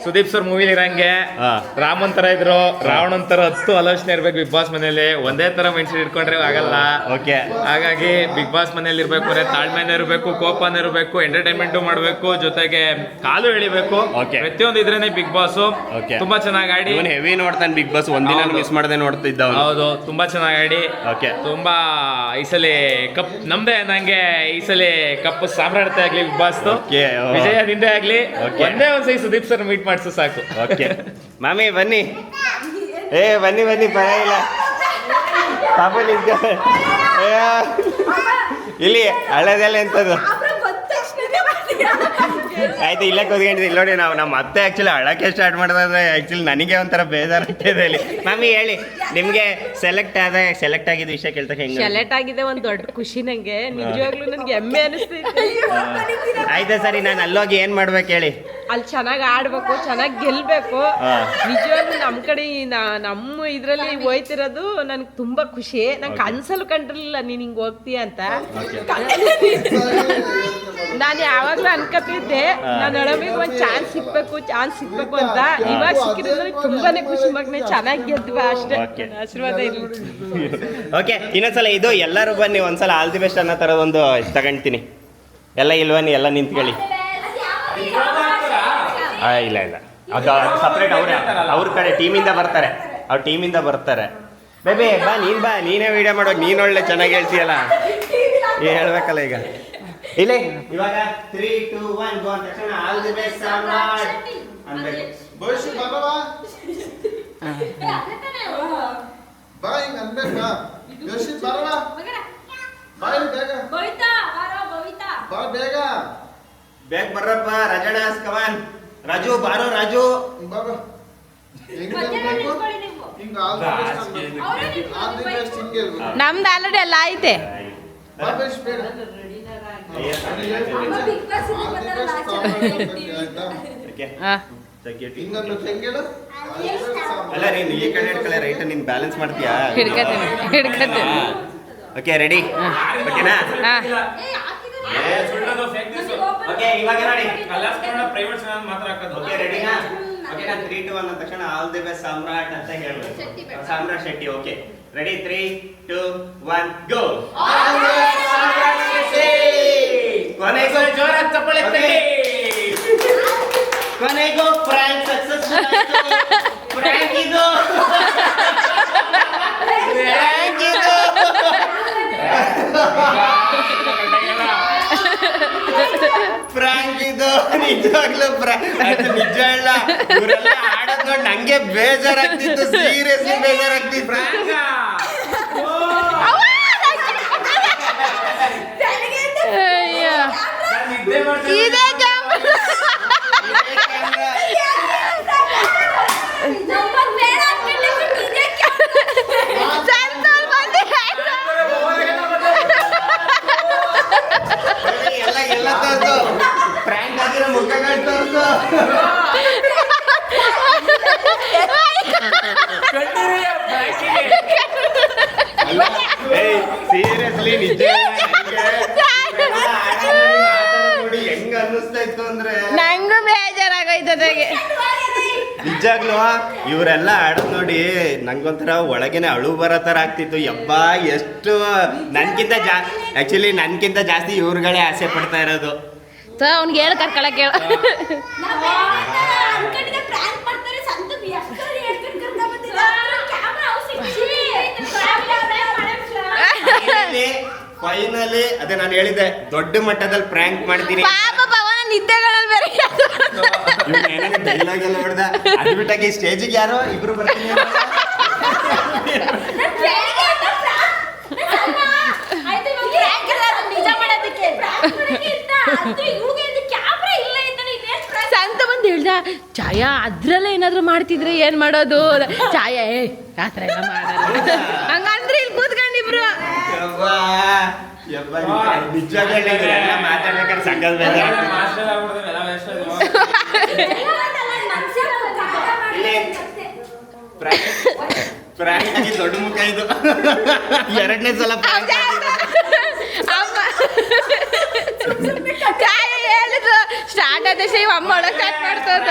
ಸುದೀಪ್ ಸರ್ ಮೂವಿಲಿ ಇರಂಗೆ ರಾಮನ್ ತರ ಇದ್ರು, ರಾವಣನ್ ತರ 10 ಆಲೋಚನೆ ಇರ್ಬೇಕು ಬಿಗ್ ಬಾಸ್ ಮನೇಲಿ. ಒಂದೇ ತರ ಮೈಂಡ್ಸೆಟ್ ಇಟ್ಕೊಂಡ್ರೆ ಆಗಲ್ಲ. ಓಕೆ, ಹಾಗಾಗಿ ಬಿಗ್ ಬಾಸ್ ಮನೇಲಿ ಇರ್ಬೇಕು ಅಂದ್ರೆ ತಾಳ್ಮೆನ ಇರಬೇಕು, ಕೋಪನ ಇರಬೇಕು, ಎಂಟರ್ಟೈನ್ಮೆಂಟು ಮಾಡಬೇಕು, ಜೊತೆಗೆ ಕಾಲು ಎಳಿಬೇಕು. ಪ್ರತಿಯೊಂದು ಇದ್ರೇನೆ ಬಿಗ್ ಬಾಸ್. ತುಂಬಾ ಚೆನ್ನಾಗಿ ಆಡಿ. ಹೆವಿ ನೋಡ್ತಾನೆ ಬಿಗ್ ಬಾಸ್, ಒಂದಿನ ಮಿಸ್ ಮಾಡದೆ ನೋಡ್ತಿದ್ದ. ಹೌದು, ತುಂಬಾ ಚೆನ್ನಾಗಿ ಆಡಿ. ತುಂಬಾ ಈ ಸಲ ಕಪ್ ನಮ್ದೇ. ನಂಗೆ ಈ ಸಲ ಕಪ್ ಸಾಮ್ರಾಡ್ತೆ ಆಗ್ಲಿ, ಬಿಗ್ ಬಾಸ್ ವಿಜಯ ನಿಂದೆ ಆಗ್ಲಿ. ಒಂದೇ ಒಂದ್ಸರಿ ಸುದೀಪ್ ಸರ್ ಮೀಟ್ ಮಾಡ್ಸು ಸಾಕು. ಓಕೆ ಮಾಮಿ ಬನ್ನಿ. ಬನ್ನಿ ಪರವಾಗಿಲ್ಲ. ಪಾಪ ಇಲ್ಲಿ ಹಳೆದೆಲ್ಲ ಎಂತದ್ದು ಆಯ್ತು, ಇಲ್ಲೇ ಕೂತ್ಕೊಂಡಿದ್ದೆ. ನೋಡಿ, ನಮ್ಮ ಅತ್ತೆ ಆ್ಯಕ್ಚುಲಿ ಅಳಕ್ಕೆ ಸ್ಟಾರ್ಟ್ ಮಾಡಿದ್ರೆ ಆ್ಯಕ್ಚುಲಿ ನನಗೆ ಒಂಥರ ಬೇಜಾರಾಗ್ತಿದೆ ಇಲ್ಲಿ. ಮಾಮಿ ಹೇಳಿ, ನಿಮಗೆ ಸೆಲೆಕ್ಟ್ ಆಗಿದ್ದ ವಿಷಯ ಕೇಳ್ತಕ್ಕ ಹೆಂಗೆ? ಸೆಲೆಕ್ಟ್ ಆಗಿದೆ ಒಂದು ದೊಡ್ಡ ಖುಷಿ ನಂಗೆ. ನಿಜವಾಗ್ಲೂ ನನಗೆ ಹೆಮ್ಮೆ ಅನಿಸ್ತೈತೆ. ಆಯ್ತಾ ಸರಿ, ನಾನು ಅಲ್ಲೋಗಿ ಏನು ಮಾಡ್ಬೇಕು ಹೇಳಿ? ಅಲ್ಲಿ ಚೆನ್ನಾಗಿ ಆಡ್ಬೇಕು, ಚೆನ್ನಾಗಿ ಗೆಲ್ಬೇಕು. ನಿಜವಾಗ್ಲೂ ನಮ್ಮ ಕಡೆ ನಮ್ಮ ಇದ್ರಲ್ಲಿ ಹೋಯ್ತಿರೋದು ನನಗೆ ತುಂಬಾ ಖುಷಿ. ನಂಗೆ ಕನ್ಸಲು ಕಂಡಿರಲಿಲ್ಲ ನೀನ್ ಹಿಂಗ್ ಹೋಗ್ತೀಯ ಅಂತ. ನಾನು ಯಾವಾಗ್ಲೂ ಅನ್ಕೋತಿದ್ದೆ ನಾನು ನಮಗೆ ಒಂದ್ ಚಾನ್ಸ್ ಸಿಗ್ಬೇಕು ಅಂತ ಇವಾಗ ಸಿಕ್ಕಿದ್ರೆ ತುಂಬಾನೇ ಖುಷಿ ಮಗನೇ ಚೆನ್ನಾಗಿ ಗೆದ್ವಾ ಅಷ್ಟೇ ಆಶೀರ್ವಾದ ಇರ್ಲಿ. ಓಕೆ, ಇನ್ನೊಂದ್ಸಲ ಇದು ಎಲ್ಲರೂ ಬನ್ನಿ ಒಂದ್ಸಲ ಆಲ್ ದಿ ಬೆಸ್ಟ್ ಅನ್ನೋ ಥರದ ಒಂದು ತಗೊಂತೀನಿ. ಎಲ್ಲ ಇಲ್ವನ್ನಿ, ಎಲ್ಲ ನಿಂತ್ಕೊಳ್ಳಿ. ಇಲ್ಲ ಅದು ಸಪ್ರೇಟ್ ಅವ್ರ ಕಡೆ ಟೀಮಿಂದ ಬರ್ತಾರೆ, ಅವ್ರ ಟೀಮಿಂದ ಬರ್ತಾರೆ. ಬೇಬಿ ಬಾ ನೀನೇ ವಿಡಿಯೋ ಮಾಡೋ, ನೀನು ಒಳ್ಳೆ ಚೆನ್ನಾಗಿ ಹೇಳ್ತೀಯಲ್ಲ, ಹೇಳ್ಬೇಕಲ್ಲ ಈಗ. ಇಲ್ಲ ಇವಾಗ 3, 2, 1 ಗೋ ಅಂತ ತಕ್ಷಣ ಆಲ್ ದಿ ಬೆಸ್ಟ್ ಸಾಮ್ರಾಟ್ ಅನ್ಬೇಕು. ಭವಿಷ್ಯ ಬರವಾ ಬಾ ಹಿಂಗ ಅನ್ಬೇಕಾ? ಯೋಶಿತ್ ಬರವಾ ಬಾ ಇಲ್ಲಿ ಬೇಗ ಬಾ ಬೇಗ ಬೇಗ ಬರ್ರಪ್ಪ. ರಜಣಾಸ್ ಕಮಾನ್, ರಾಜು ಬಾರೋ ರಾಜು. ಬಾ ಬಾ ಹೆಂಗ್ ಅನ್ಬೇಕು ಹಿಂಗ ಆಲ್ ದಿ ಬೆಸ್ಟ್ ಹಿಂಗೆ ಇರ್ಬೇಕು. ನಮ್ದು ಆಲ್ರೆಡಿ ಎಲ್ಲ ಐತೆ. ಬಾ ಭವಿಷ್ಯ ಬೇಡ ಹಿಂಗನ್ನು ತೆಂಗಿಡು ಅಲ್ಲ ನೀನು ಈ ಕಡೆ ಹಿಡ್ಕೊಳ್ಳೆ, ರೈಟ್ ನೀನು ಬ್ಯಾಲೆನ್ಸ್ ಮಾಡ್ತೀಯಾ? ಹಿಡ್ಕತೀನಿ. Okay ready? ಓಕೆನಾ? ಓಕೆ ಇವಾಗ ನೋಡಿ ಪ್ರೈವೇಟ್ ಚಾನಲ್ ಮಾತ್ರ ಹಾಕೋದು. ಓಕೆ ರೆಡಿನಾ? ಓಕೆ ನಾನು 3, 2, 1 ಅಂದ ತಕ್ಷಣ ಆಲ್ ದಿ ಬೆಸ್ಟ್ ಸಾಮ್ರಾಟ್ ಅಂತ ಹೇಳ್ಬೇಕು. Samrat Shetty. Okay ready? 3, 2, 1 go. ಕೊನೆಗೂ ಜೋರಾಗಿ ಚಪ್ಪಾಳೆ ತಟ್ಟಿ. ಕೊನೆಗೂ ಫ್ರಾಂಕ್ ಸಕ್ಸಸ್ಫುಲ್ ಆಯ್ತು. ಫ್ರಾಂಕ್ ಇದು ಫ್ರಾಂಕ್ ಇದು ನಿಜವಾಗ್ಲೂ ನಿಜ ಇಲ್ಲ. ಇವರೆಲ್ಲ ಆಡೋದ್ ನೋಡಿ ನಂಗೆ ಬೇಜಾರಾಗ್ತಿತ್ತು, ಸೀರಿಯಸ್ಲಿ ಬೇಜಾರಾಗ್ತಿತ್ತು. ಫ್ರಾಂಕ್ ಇದೇ ಎಲ್ಲ ತೋರ್ಸು, ಫ್ರಾಂಕ್ ಆಗಿರೋ ಮುಖಗಳು ತೋರ್ಸು. ಸೀರಿಯಸ್ಲಿ ನಿಜ ನೋಡಿ ಹೆಂಗ ಅನ್ನಿಸ್ತಾ ಇತ್ತು ಅಂದ್ರೆ ನಂಗೂ ಬೇಜಾರಾಗೋಯ್ತದಾಗೆ. ನಿಜಾಗ್ಲೂ ಇವರೆಲ್ಲ ಆಡೋದು ನೋಡಿ ನಂಗೊಂಥರ ಒಳಗೇನೆ ಅಳು ಬರೋ ಥರ ಆಗ್ತಿತ್ತು. ಯಬ್ಬಾ ಎಷ್ಟು ಆಕ್ಚುಲಿ ನನ್ಕಿಂತ ಜಾಸ್ತಿ ಇವ್ರುಗಳೇ ಆಸೆ ಪಡ್ತಾ ಇರೋದು. ಅವ್ನಿಗೆ ಹೇಳ ಕರ್ಕೊಳಕ್ಕೆ ಹೇಳ. ಫೈನಲಿ ಅದೇ ನಾನು ಹೇಳಿದ್ದೆ, ದೊಡ್ಡ ಮಟ್ಟದಲ್ಲಿ ಪ್ರ್ಯಾಂಕ್ ಮಾಡ್ತೀನಿ. ಪಾಪ ಪವನ ನಿದ್ದೆಗಳಲ್ಲಿ ಬೇರೆ ಡೈಲಾಗ್ ಎಲ್ಲ ಹೊಡೆದ. ಅದು ಬಿಟ್ಟಾಗಿ ಸ್ಟೇಜಿಗೆ ಯಾರೋ ಇಬ್ರು ಬರ್ತೀನಿ ಸಂತ ಬಂದು ಹೇಳ್ದ, ಛಾಯ ಅದ್ರಲ್ಲೇ ಏನಾದ್ರು ಮಾಡ್ತಿದ್ರೆ ಏನ್ ಮಾಡೋದು? ಛಾಯ ಆತರ ಎಲ್ಲ ಮಾಡಲ್ಲ ಹಂಗಂದ್ರೆ ಇಲ್ಲಿ ಕೂತ್ಕೊಂಡಿಬ್ರು. ನಿಜವಾಗ್ಲೂ ಮಾತಾಡ್ಬೇಕಾದ್ರೆ ಸಂಘದ ಪ್ರಾಣಿ ದೊಡ್ಡ ಮುಖ ಇದು. ಎರಡನೇ ಸಲ ಛಾಯ ಹೇಳಿದ್ರು ಸ್ಟಾರ್ಟ್ ಆದ ಶಿವ ಅಮ್ಮ ಒಳಗೆ ಸ್ಟಾರ್ಟ್ ಮಾಡ್ತದ.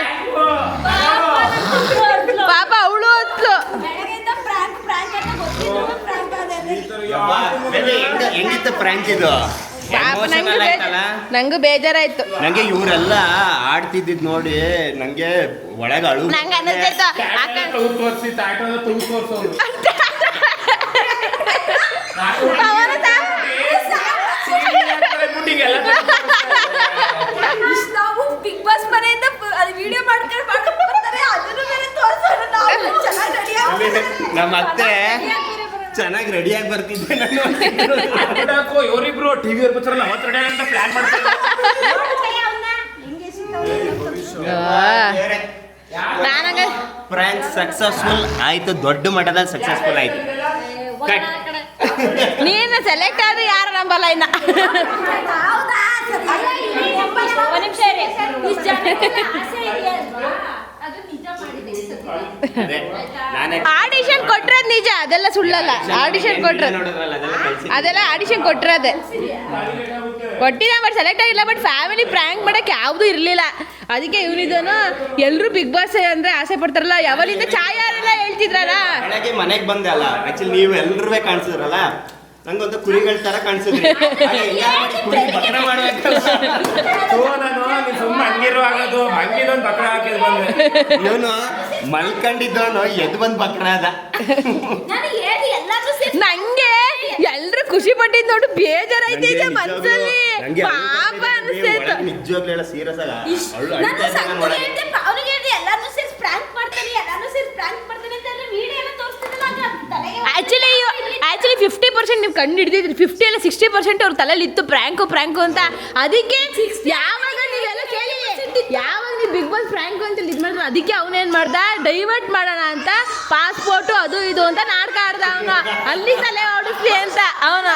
ಪಾಪ ಅವಳು ಹೊತ್ತು ಹೆಂಗಿತ್ತು ಪ್ರ್ಯಾಂಕ್ ಇದು? ನಂಗೂ ಬೇಜಾರಾಯ್ತು. ನಂಗೆ ಇವರೆಲ್ಲ ಆಡ್ತಿದ್ದಿದ್ ನೋಡಿ ನಂಗೆ ಒಳಗೆ ಅಳು. ನಂಗೆ ಅನ್ನಿಸ್ತಾಯ್ತು ನಾವು ಬಿಗ್ ಬಾಸ್ ಮನೆಯಿಂದ ವಿಡಿಯೋ ಮಾಡ್ಕೊಂಡು ಬರ್ತಾರೆ, ಅದನ್ನು ಬೇರೆ ತೋರಿಸೋಣ. ನಾವು ಚೆನ್ನಾಗಿ ರೆಡಿ ನಮ್ಮ ಅತ್ತೆ ಚೆನ್ನಾಗಿ ರೆಡಿಯಾಗಿ ಬರ್ತಿದ್ದೆ ನಾನು. ಇವರಿಬ್ರು ಟಿವಿ ಬರ್ತಾರಲ್ಲ ಅವತ್ತು ರೆಡಿ ಅಂತ ಪ್ಲಾನ್ ಮಾಡ್ತಾರೆ. ಫ್ರಾಂಕ್ ಸಕ್ಸಸ್ಫುಲ್ ಆಯ್ತು, ದೊಡ್ಡ ಮಟ್ಟದಲ್ಲಿ ಸಕ್ಸಸ್ಫುಲ್ ಆಯ್ತು. ನೀನು ಸೆಲೆಕ್ಟ್ ಆದ್ರೆ ಯಾರು ನಂಬಲ್ಲ ಇನ್ನ. ನಿಮಿಷ ಆಡಿಷನ್ ಕೊಟ್ರದ್ ನಿಜ, ಅದೆಲ್ಲ ಸುಳ್ಳಲ್ಲ. ಆಡಿಷನ್ ಕೊಟ್ರದ್ ಅದೆಲ್ಲ ಆಡಿಷನ್ ಕೊಟ್ಟಿರೋದೆ ಕೊಟ್ಟಿದ್ದ, ಬಟ್ ಸೆಲೆಕ್ಟ್ ಆಗಿಲ್ಲ. ಬಟ್ ಫ್ಯಾಮಿಲಿ ಪ್ರ್ಯಾಂಕ್ ಮಾಡಕ್ಕೆ ಯಾವುದು ಇರಲಿಲ್ಲ. ಅದಕ್ಕೆ ಇವನಿದನು ಎಲ್ಲರೂ ಬಿಗ್ ಬಾಸ್ ಅಂದ್ರೆ ಆಸೆ ಪಡ್ತಾರಲ್ಲ, ಯಾವಲಿಂದ ಛಾಯಾರೆಲ್ಲ ಹೇಳ್ತಿದ್ರಲ್ಲ. ಬೆಳಗ್ಗೆ ಮನೆಗೆ ಬಂದೆ ಅಲ್ಲ, ಆಕ್ಚುಲಿ ನೀವು ಎಲ್ಲರೂ ಕಾಣಿಸಿದ್ರಲ್ಲ, ನಂಗೊಂದು ಕುರಿಗಳ ತರ ಕಾಣಿಸಿದ್ರಿ. ಬಕ್ರ ಮಾಡ್ಬೇಕಲ್ಲ, ಸುಮ್ಮನೆ ಹಂಗಿರುವಾಗದು ಹಂಗಿದೊಂದು ಬಕ್ರ ಹಾಕಿದ್ ಬಂದೆ. ಇವನು ಮಲ್ಕೊಂಡಿದ್ದವನು ಎದ್ದು ಬಂದ್ ಬಕ್ರ ಅದ. ನಂಗೆ ಎಲ್ರು ಖುಷಿ ಪಟ್ಟಿದ್ ನೋಡು ಬೇಜಾರೈತೈತೆ ಮನ್ಸಲ್ಲಿ, ಪಾಪ ಅನಿಸ್ತೈತೆ. ನಿಜವಾಗ್ಲೂ ಹೇಳ ಸೀರಿಯಸ್ ಆಗ ಆಕ್ಚುಲಿ 50% ನೀವು ಕಂಡು ಹಿಡಿದಿದ್ರಿ, 50 ಅಲ್ಲ 60% ಅವ್ರ ತಲೆಯಲ್ಲಿ ಇತ್ತು ಪ್ರ್ಯಾಂಕು ಅಂತ. ಅದಕ್ಕೆ ಯಾವಾಗ ನೀವೆಲ್ಲ ಕೇಳಿ, ಯಾವಾಗ ನೀವು ಬಿಗ್ ಬಾಸ್ ಪ್ರ್ಯಾಂಕು ಅಂತ ಇದು ಮಾಡಿದ್ರು, ಅದಕ್ಕೆ ಅವನೇನ್ ಮಾಡ್ದ, ಡೈವರ್ಟ್ ಮಾಡೋಣ ಅಂತ ಪಾಸ್ಪೋರ್ಟು ಅದು ಇದು ಅಂತ ನಾಟಕ ಆಡ್ದ ಅವನು, ಅಲ್ಲಿ ತಲೆ ಓಡಿಸ್ಲಿ ಅಂತ ಅವನು.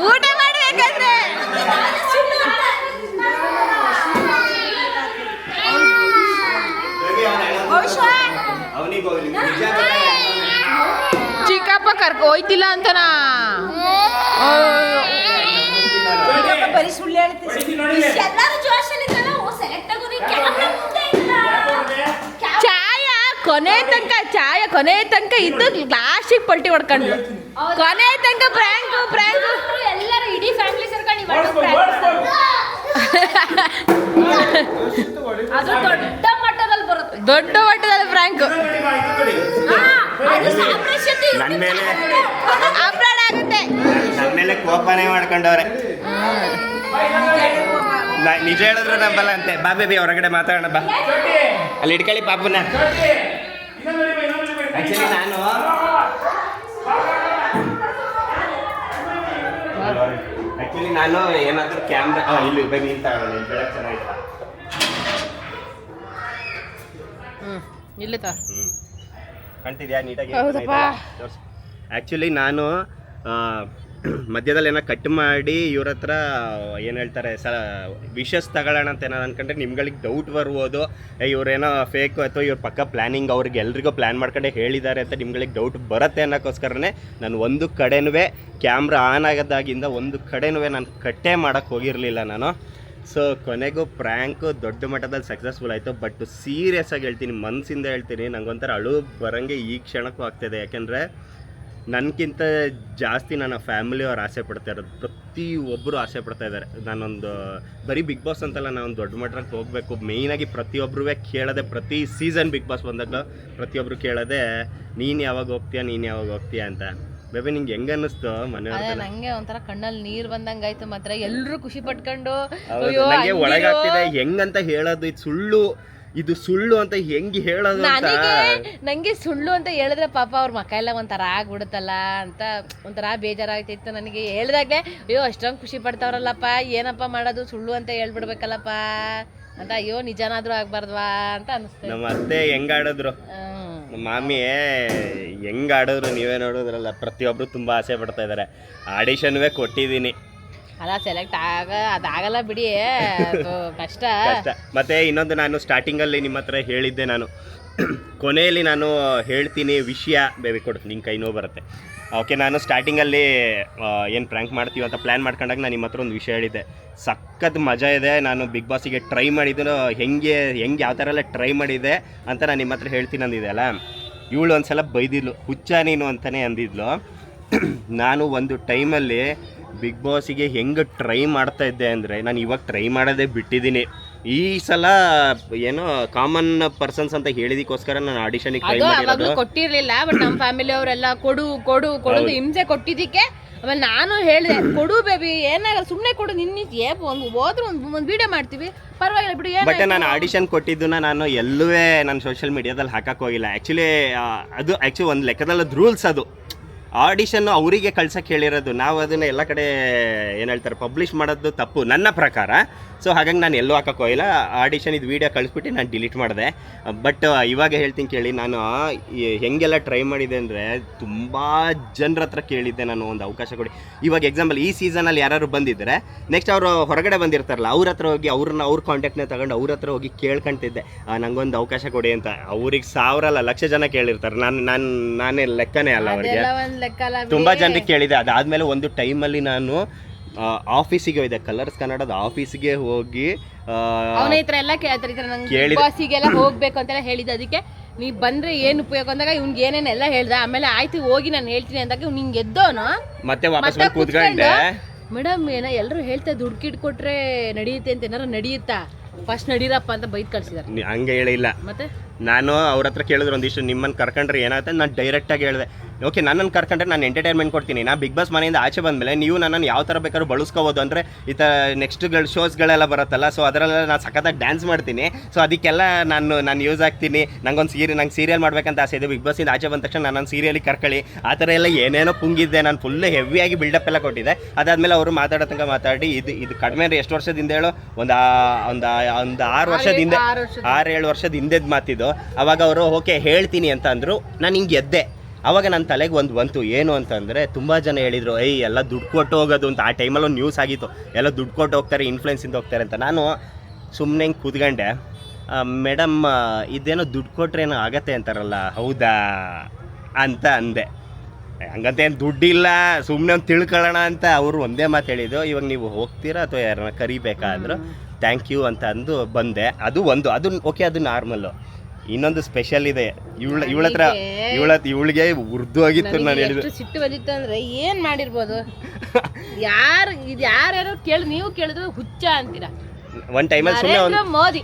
ಊಟ ಮಾಡ್ಬೇಕಾದ್ರೆ ಚಿಕ್ಕಪ್ಪ ಹೋಯ್ತಿಲ್ಲ ಅಂತನಾ, ಬರೀ ಸುಳ್ಳು ಹೇಳ್ತೀವಿ. ಕೊನೆ ತನಕ ಇದ್ದು ಲಾಸ್ಟಿಗೆ ಪಲ್ಟಿ ಹೊಡ್ಕೊಂಡು ಕೊನೆ ತನಕ ಪ್ರ್ಯಾಂಕು ಎಲ್ಲರೂ ಇಡೀ ಫ್ಯಾಮಿಲಿ ಸೇರ್ಕೊಂಡು ಅದು ದೊಡ್ಡ ಮಟ್ಟದಲ್ಲಿ ಬರುತ್ತೆ. ದೊಡ್ಡ ಮಟ್ಟದಲ್ಲಿ ಪ್ರ್ಯಾಂಕ್ ನನ್ನ ಮೇಲೆ ಅಪ್ಲೋಡ್ ಆಗುತ್ತೆ. ನನ್ನ ಮೇಲೆ ಕೋಪನೇ ಮಾಡ್ಕೊಂಡವ್ರೆ. ನಿಜ ಹೇಳಿದ್ರು ನಂಬಲ್ಲ ಅಂತೆ. ಬಾ ಬೇಬಿ ಹೊರಗಡೆ ಮಾತಾಡೋಣ ಬಾ, ಅಲ್ಲಿ ಇಟ್ಕೊಳ್ಳಿ ಪಾಪುನ. ಆಕ್ಚುಲಿ ನಾನು ಏನಾದರೂ ಕ್ಯಾಮ್ರಾ ಇಲ್ಲಿ ಬೇಬಿ ಅಂತ ಬೆಳಕು ಚೆನ್ನಾಗಿಲ್ಲ. ಇಲ್ಲ ಕಾಣ್ತಿದ್ಯಾ ನೀಟಾಗಿ? ಆ್ಯಕ್ಚುಲಿ ನಾನು ಮಧ್ಯದಲ್ಲಿ ಏನೋ ಕಟ್ ಮಾಡಿ ಇವ್ರ ಹತ್ರ ಏನು ಹೇಳ್ತಾರೆ ವಿಷಸ್ ತಗೊಳ್ಳೋಣ ಅಂತ ಏನಾರು ಅನ್ಕೊಂಡ್ರೆ ನಿಮ್ಗಳಿಗೆ ಡೌಟ್ ಬರ್ಬೋದು, ಇವ್ರೇನೋ ಫೇಕು ಅಥವಾ ಇವ್ರ ಪಕ್ಕ ಪ್ಲ್ಯಾನಿಂಗ್ ಅವ್ರಿಗೆ ಎಲ್ರಿಗೂ ಪ್ಲ್ಯಾನ್ ಮಾಡ್ಕೊಂಡೆ ಹೇಳಿದ್ದಾರೆ ಅಂತ ನಿಮ್ಗಳಿಗೆ ಡೌಟ್ ಬರುತ್ತೆ ಅನ್ನೋಕ್ಕೋಸ್ಕರನೇ ನಾನು ಒಂದು ಕಡೆನೂ ಕ್ಯಾಮ್ರಾ ಆನ್ ಆಗೋದಾಗಿಂದ ಒಂದು ಕಡೆನೂ ನಾನು ಕಟ್ಟೇ ಮಾಡೋಕ್ಕೆ ಹೋಗಿರಲಿಲ್ಲ ನಾನು. ಸೊ ಕೊನೆಗೂ ಪ್ರ್ಯಾಂಕು ದೊಡ್ಡ ಮಟ್ಟದಲ್ಲಿ ಸಕ್ಸಸ್ಫುಲ್ ಆಯಿತು. ಬಟ್ ಸೀರಿಯಸ್ ಆಗಿ ಹೇಳ್ತೀನಿ, ಮನಸ್ಸಿಂದ ಹೇಳ್ತೀನಿ, ನಂಗೊಂಥರ ಅಳು ಬರೋಂಗೆ ಈ ಕ್ಷಣಕ್ಕೂ ಆಗ್ತಾಯಿದೆ. ಯಾಕೆಂದರೆ ನನಗಿಂತ ಜಾಸ್ತಿ ನನ್ನ ಫ್ಯಾಮಿಲಿಯವ್ರು ಆಸೆ ಪಡ್ತಾ ಇರೋದು, ಪ್ರತಿಯೊಬ್ಬರು ಆಸೆ ಪಡ್ತಾ ಇದ್ದಾರೆ. ನಾನೊಂದು ಬರೀ ಬಿಗ್ ಬಾಸ್ ಅಂತಲ್ಲ, ನಾನೊಂದು ದೊಡ್ಡ ಮಟ್ಟಕ್ಕೆ ಹೋಗಬೇಕು. ಮೇಯ್ನಾಗಿ ಪ್ರತಿಯೊಬ್ಬರೂ ಕೇಳೋದೆ, ಪ್ರತಿ ಸೀಸನ್ ಬಿಗ್ ಬಾಸ್ ಬಂದಾಗ ಪ್ರತಿಯೊಬ್ಬರು ಕೇಳೋದೆ, ನೀನು ಯಾವಾಗ ಹೋಗ್ತೀಯಾ ಅಂತ. ಬೇಬಿ ನಿಂಗೆ ಹೆಂಗ ಅನ್ನಿಸ್ತು ಮನೆ? ನಂಗೆ ಒಂಥರ ಕಣ್ಣಲ್ಲಿ ನೀರು ಬಂದಂಗೆ ಆಯ್ತು. ಮಾತ್ರ ಎಲ್ಲರೂ ಖುಷಿ ಪಟ್ಕೊಂಡು ನನಗೆ ಒಳಗಾಗ್ತಿದೆ, ಹೆಂಗಂತ ಹೇಳೋದು, ಇದು ಸುಳ್ಳು ಅಂತ ಹೆಂಗೆ ಹೇಳೋದು ಅಂತ. ನಂಗೆ ಸುಳ್ಳು ಅಂತ ಹೇಳಿದ್ರೆ ಪಾಪ ಅವ್ರ ಮಕ್ಕ ಎಲ್ಲ ಒಂಥರ ಆಗ್ಬಿಡುತ್ತಲ್ಲ ಅಂತ ಒಂಥರ ಬೇಜಾರಾಗ್ತಿತ್ತು ನನಗೆ. ಹೇಳ್ದಾಗ್ಲೇ ಅಯ್ಯೋ ಅಷ್ಟೊಂದು ಖುಷಿ ಪಡ್ತಾವ್ರಲ್ಲಪ್ಪ, ಏನಪ್ಪ ಮಾಡೋದು, ಸುಳ್ಳು ಅಂತ ಹೇಳ್ಬಿಡ್ಬೇಕಲ್ಲಪ್ಪ ಅಂತ, ಅಯ್ಯೋ ನಿಜನಾದ್ರೂ ಆಗ್ಬಾರ್ದ್ವಾ ಅಂತ ಅನಿಸ್ತು. ನಮ್ಮ ಅತ್ತೆ ಹೆಂಗ್ ಆಡಿದ್ರು, ನಮ್ಮ ಮಾಮಿ ಹೆಂಗ್ ಆಡಿದ್ರು ನೀವೇ ನೋಡಿದ್ರಲ್ಲ. ಪ್ರತಿಯೊಬ್ರು ತುಂಬಾ ಆಸೆ ಪಡ್ತಾ ಇದ್ದಾರೆ. ಆಡಿಷನ್ವೇ ಕೊಟ್ಟಿದ್ದೀನಿ, ಅಲ್ಲ ಸೆಲೆಕ್ಟ್ ಅದಾಗಲ್ಲ ಬಿಡಿ, ಕಷ್ಟ. ಮತ್ತೆ ಇನ್ನೊಂದು, ನಾನು ಸ್ಟಾರ್ಟಿಂಗಲ್ಲಿ ನಿಮ್ಮ ಹತ್ರ ಹೇಳಿದ್ದೆ, ನಾನು ಕೊನೆಯಲ್ಲಿ ನಾನು ಹೇಳ್ತೀನಿ ವಿಷಯ. ಬೇಬಿ ಕೊಡು, ನಿನ್ನ ಕೈ ನೋವು ಬರುತ್ತೆ. ಓಕೆ, ನಾನು ಸ್ಟಾರ್ಟಿಂಗಲ್ಲಿ ಏನು ಪ್ರ್ಯಾಂಕ್ ಮಾಡ್ತೀವಿ ಅಂತ ಪ್ಲ್ಯಾನ್ ಮಾಡ್ಕೊಂಡಾಗ ನಾನು ನಿಮ್ಮ ಹತ್ರ ಒಂದು ವಿಷಯ ಹೇಳಿದ್ದೆ. ಸಖತ್ ಮಜಾ ಇದೆ, ನಾನು ಬಿಗ್ ಬಾಸಿಗೆ ಟ್ರೈ ಮಾಡಿದ್ದು ಹೆಂಗೆ ಯಾವ ಥರ ಎಲ್ಲ ಟ್ರೈ ಮಾಡಿದ್ದೆ ಅಂತ ನಾನು ನಿಮ್ಮ ಹತ್ರ ಹೇಳ್ತೀನಿ ಅಂದಿದ್ದೆ ಅಲ್ಲ. ಇವಳು ಒಂದು ಸಲ ಬೈದಿದ್ಲು, ಹುಚ್ಚ ನೀನು ಅಂತಲೇ ಅಂದಿದ್ಲು. ನಾನು ಒಂದು ಟೈಮಲ್ಲಿ ಬಿಗ್ ಬಾಸಿಗೆ ಹೆಂಗೆ ಟ್ರೈ ಮಾಡ್ತಾ ಇದ್ದೆ ಅಂದರೆ, ನಾನು ಇವಾಗ ಟ್ರೈ ಮಾಡೋದೇ ಬಿಟ್ಟಿದ್ದೀನಿ. ಈ ಸಲ ಏನೋ ಕಾಮನ್ ಪರ್ಸನ್ಸ್ ಅಂತ ಹೇಳಿದಕ್ಕೋಸ್ಕರ ನಾನು ಆಡಿಷನ್ಗೆ ಟ್ರೈ ಮಾಡಿರೋದು. ಕೊಟ್ಟಿರಲಿಲ್ಲ, ಬಟ್ ನಮ್ಮ ಫ್ಯಾಮಿಲಿ ಅವರೆಲ್ಲ ಕೊಡು ಹಿಂಸೆ ಕೊಟ್ಟಿದ್ದಕ್ಕೆ ಆಮೇಲೆ ನಾನು ಹೇಳಿದೆ, ಕೊಡು ಬೇಬಿ, ಏನಾಗಲ್ಲ ಸುಮ್ಮನೆ ಕೊಡು, ಹೋದ್ರೆ ಒಂದು ವಿಡಿಯೋ ಮಾಡ್ತೀವಿ, ಪರವಾಗಿಲ್ಲ ಬಿಡು. ಬಟ್ ನಾನು ಆಡಿಷನ್ ಕೊಟ್ಟಿದ್ದನ್ನ ನಾನು ಎಲ್ಲೂ ನಾನು ಸೋಷಿಯಲ್ ಮೀಡಿಯಾದಲ್ಲಿ ಹಾಕಕ್ಕೆ ಹೋಗಿಲ್ಲ. ಆ್ಯಕ್ಚುಲಿ ಒಂದು ಲೆಕ್ಕದಲ್ಲಿ ರೂಲ್ಸ್ ಅದು. ಆಡಿಷನ್ನು ಅವರಿಗೆ ಕಳ್ಸಕ್ಕೆ ಹೇಳಿರೋದು. ನಾವು ಅದನ್ನು ಎಲ್ಲ ಕಡೆ ಏನು ಹೇಳ್ತಾರೆ ಪಬ್ಲಿಷ್ ಮಾಡೋದು ತಪ್ಪು ನನ್ನ ಪ್ರಕಾರ. ಸೊ ಹಾಗಾಗಿ ನಾನು ಎಲ್ಲೂ ಹಾಕಕ್ಕೆ ಹೋಗಿಲ್ಲ. ಆಡಿಷನ್ ಇದು ವೀಡಿಯೋ ಕಳಿಸ್ಬಿಟ್ಟು ನಾನು ಡಿಲೀಟ್ ಮಾಡಿದೆ. ಬಟ್ ಇವಾಗ ಹೇಳ್ತೀನಿ ಕೇಳಿ, ನಾನು ಹೆಂಗೆಲ್ಲ ಟ್ರೈ ಮಾಡಿದೆ ಅಂದರೆ ತುಂಬ ಜನರ ಹತ್ರ ಕೇಳಿದ್ದೆ ನಾನು ಒಂದು ಅವಕಾಶ ಕೊಡಿ. ಇವಾಗ ಎಕ್ಸಾಂಪಲ್ ಈ ಸೀಸನಲ್ಲಿ ಯಾರು ಬಂದಿದ್ದರೆ ನೆಕ್ಸ್ಟ್ ಅವರು ಹೊರಗಡೆ ಬಂದಿರ್ತಾರಲ್ಲ ಅವ್ರ ಹತ್ರ ಹೋಗಿ ಅವ್ರ ಕಾಂಟ್ಯಾಕ್ಟ್ನ ತಗೊಂಡು ಅವ್ರ ಹತ್ರ ಹೋಗಿ ಕೇಳ್ಕೊಂತಿದ್ದೆ, ನನಗೊಂದು ಅವಕಾಶ ಕೊಡಿ ಅಂತ. ಅವ್ರಿಗೆ 1000 ಅಲ್ಲ 1,00,000 ಜನ ಕೇಳಿರ್ತಾರೆ. ನಾನೇ ಲೆಕ್ಕನೇ ಅಲ್ಲ ಅವರಿಗೆ. ತುಂಬ ಜನರಿಗೆ ಕೇಳಿದೆ. ಅದಾದಮೇಲೆ ಒಂದು ಟೈಮಲ್ಲಿ ನಾನು ಆಫೀಸಿಗೆ ಹೋಯ್ದೆ, ಕಲರ್ಸ್ ಕನ್ನಡದ ಆಫೀಸಿಗೆ ಹೋಗಿ ಅವನ ಈ ಥರ ಎಲ್ಲ ಕೇಳ್ತಾರೆ, ನಂಗೆ ಬಾಸಿಗೆಲ್ಲ ಹೋಗ್ಬೇಕು ಅಂತೆಲ್ಲ ಹೇಳಿದ್ದೆ. ಅದಕ್ಕೆ ನೀ ಬಂದ್ರೆ ಏನು ಉಪಯೋಗ ಅಂದಾಗ ಇವ್ನಿಗೆ ಏನೇನೆಲ್ಲ ಹೇಳ್ದೆ. ಆಮೇಲೆ ಆಯ್ತು ಹೋಗಿ ನಾನು ಹೇಳ್ತೀನಿ ಅಂದಾಗ ಇವ್ನು ಹಿಂಗೆ ಎದ್ದೋನು ಮತ್ತೆ ವಾಪಸ್ ಬಂದು ಕೂತ್ಕೊಂಡೆ. ಮೇಡಮ್ ಏನೋ ಎಲ್ಲರೂ ಹೇಳ್ತಾ ದುಡ್ಡು ಕಿಟ್ ಕೊಟ್ರೆ ನಡೆಯುತ್ತೆ ಅಂತ, ಏನಾರು ನಡೆಯುತ್ತಾ ಫಸ್ಟ್ ನಡೀರಪ್ಪ ಅಂತ ಬೈದ್ ಕಳ್ಸಿದಾರೆ. ಹಂಗೆ ಹೇಳಿಲ್ಲ. ಮತ್ತೆ ನಾನು ಅವ್ರ ಹತ್ರ ಕೇಳಿದ್ರು ಒಂದಿಷ್ಟು ನಿಮ್ಮನ್ನು ಕರ್ಕೊಂಡ್ರೆ ಏನಾಗುತ್ತೆ, ನಾನು ಡೈರೆಕ್ಟಾಗಿ ಹೇಳಿದೆ, ಓಕೆ ನನ್ನನ್ನು ಕರ್ಕೊಂಡ್ರೆ ನಾನು ಎಂಟರ್ಟೈನ್ಮೆಂಟ್ ಕೊಡ್ತೀನಿ. ನಾ ಬಿಗ್ ಬಾಸ್ ಮನೆಯಿಂದ ಆಚೆ ಬಂದಮೇಲೆ ನೀವು ನನ್ನನ್ನು ಯಾವ ಥರ ಬೇಕಾದ್ರೂ ಬಳಸ್ಕೋಬೋದು. ಅಂದರೆ ಈ ಥರ ನೆಕ್ಸ್ಟ್ಗಳು ಶೋಸ್ಗಳೆಲ್ಲ ಬರುತ್ತಲ್ಲ, ಸೊ ಅದರಲ್ಲೆಲ್ಲ ನಾನು ಸಖತ್ತಾಗಿ ಡ್ಯಾನ್ಸ್ ಮಾಡ್ತೀನಿ. ಸೊ ಅದಕ್ಕೆಲ್ಲ ನಾನು ಯೂಸ್ ಆಗ್ತೀನಿ. ನಂಗೆ ಸೀರಿಯಲ್ ಮಾಡ್ಬೇಕಂತ ಆಸೆ ಇದೆ. ಬಿಗ್ ಬಾಸಿಂದ ಆಚೆ ಬಂದ ತಕ್ಷಣ ನನ್ನ ಸೀರಿಯಲಿಗೆ ಕರ್ಕೊಳ್ಳಿ ಆ ಥರ ಎಲ್ಲ ಏನೇನೋ ಪುಂಗಿದ್ದೆ. ನಾನು ಫುಲ್ ಹೆವಿಯಾಗಿ ಬಿಲ್ಡಪ್ ಎಲ್ಲ ಕೊಟ್ಟಿದ್ದೆ. ಅದಾದಮೇಲೆ ಅವರು ಮಾತಾಡಿ ಇದು ಕಡಿಮೆ ಅಂದರೆ ಎಷ್ಟು ವರ್ಷದಿಂದ ಹೇಳೋ ಒಂದು 6 ವರ್ಷದ ಹಿಂದೆ 6-7 ವರ್ಷದ ಹಿಂದೆದು ಮಾತಿದ್ದು. ಅವಾಗ ಅವರು ಓಕೆ ಹೇಳ್ತೀನಿ ಅಂತ ಅಂದರು. ನಾನು ಹಿಂಗೆ ಎದ್ದೆ. ಆವಾಗ ನನ್ನ ತಲೆಗೆ ಒಂದು ಬಂತು, ಏನು ಅಂತಂದರೆ ತುಂಬ ಜನ ಹೇಳಿದರು ಎಲ್ಲ ದುಡ್ಡು ಕೊಟ್ಟು ಹೋಗೋದು ಅಂತ. ಆ ಟೈಮಲ್ಲಿ ಒಂದು ನ್ಯೂಸ್ ಆಗಿತ್ತು, ಎಲ್ಲ ದುಡ್ಡು ಕೊಟ್ಟು ಹೋಗ್ತಾರೆ, ಇನ್ಫ್ಲುಯೆನ್ಸಿಂದ ಹೋಗ್ತಾರೆ ಅಂತ. ನಾನು ಸುಮ್ಮನೆ ಹಿಂಗೆ ಕೂತ್ಕೊಂಡೆ, ಮೇಡಮ್ ಇದೇನೋ ದುಡ್ಡು ಕೊಟ್ರೆ ಏನೋ ಆಗತ್ತೆ ಅಂತಾರಲ್ಲ, ಹೌದಾ ಅಂತ ಅಂದೆ. ಹಂಗಂತ ಏನು ದುಡ್ಡಿಲ್ಲ, ಸುಮ್ಮನೆ ಒಂದು ತಿಳ್ಕೊಳ್ಳೋಣ ಅಂತ ಅವರು ಒಂದೇ ಮಾತು ಹೇಳಿದ್ದು, ಇವಾಗ ನೀವು ಹೋಗ್ತೀರಾ ಅಥವಾ ಯಾರನ್ನ ಕರಿಬೇಕಾ ಅಂದರು. ಥ್ಯಾಂಕ್ ಯು ಅಂತ ಅಂದು ಬಂದೆ. ಅದು ಓಕೆ, ಅದು ನಾರ್ಮಲ್ಲು. ಇನ್ನೊಂದು ಸ್ಪೆಷಲ್ ಇದೆ. ಇವಳಿಗೆ ಉರ್ದು ಆಗಿತ್ತು. ನಾನು ಹೇಳಿದ್ದು ಸಿಟ್ಟು ಬಂದಿತ್ತು ಅಂದ್ರೆ ಏನ್ ಮಾಡಿರ್ಬೋದು. ಯಾರ್ಯಾರು ಕೇಳಿ ನೀವು ಕೇಳಿದ್ರೆ ಹುಚ್ಚ ಅಂತೀರಾ. ಒನ್ ಟೈಮಲ್ಲಿ ನರೇಂದ್ರ ಮೋದಿ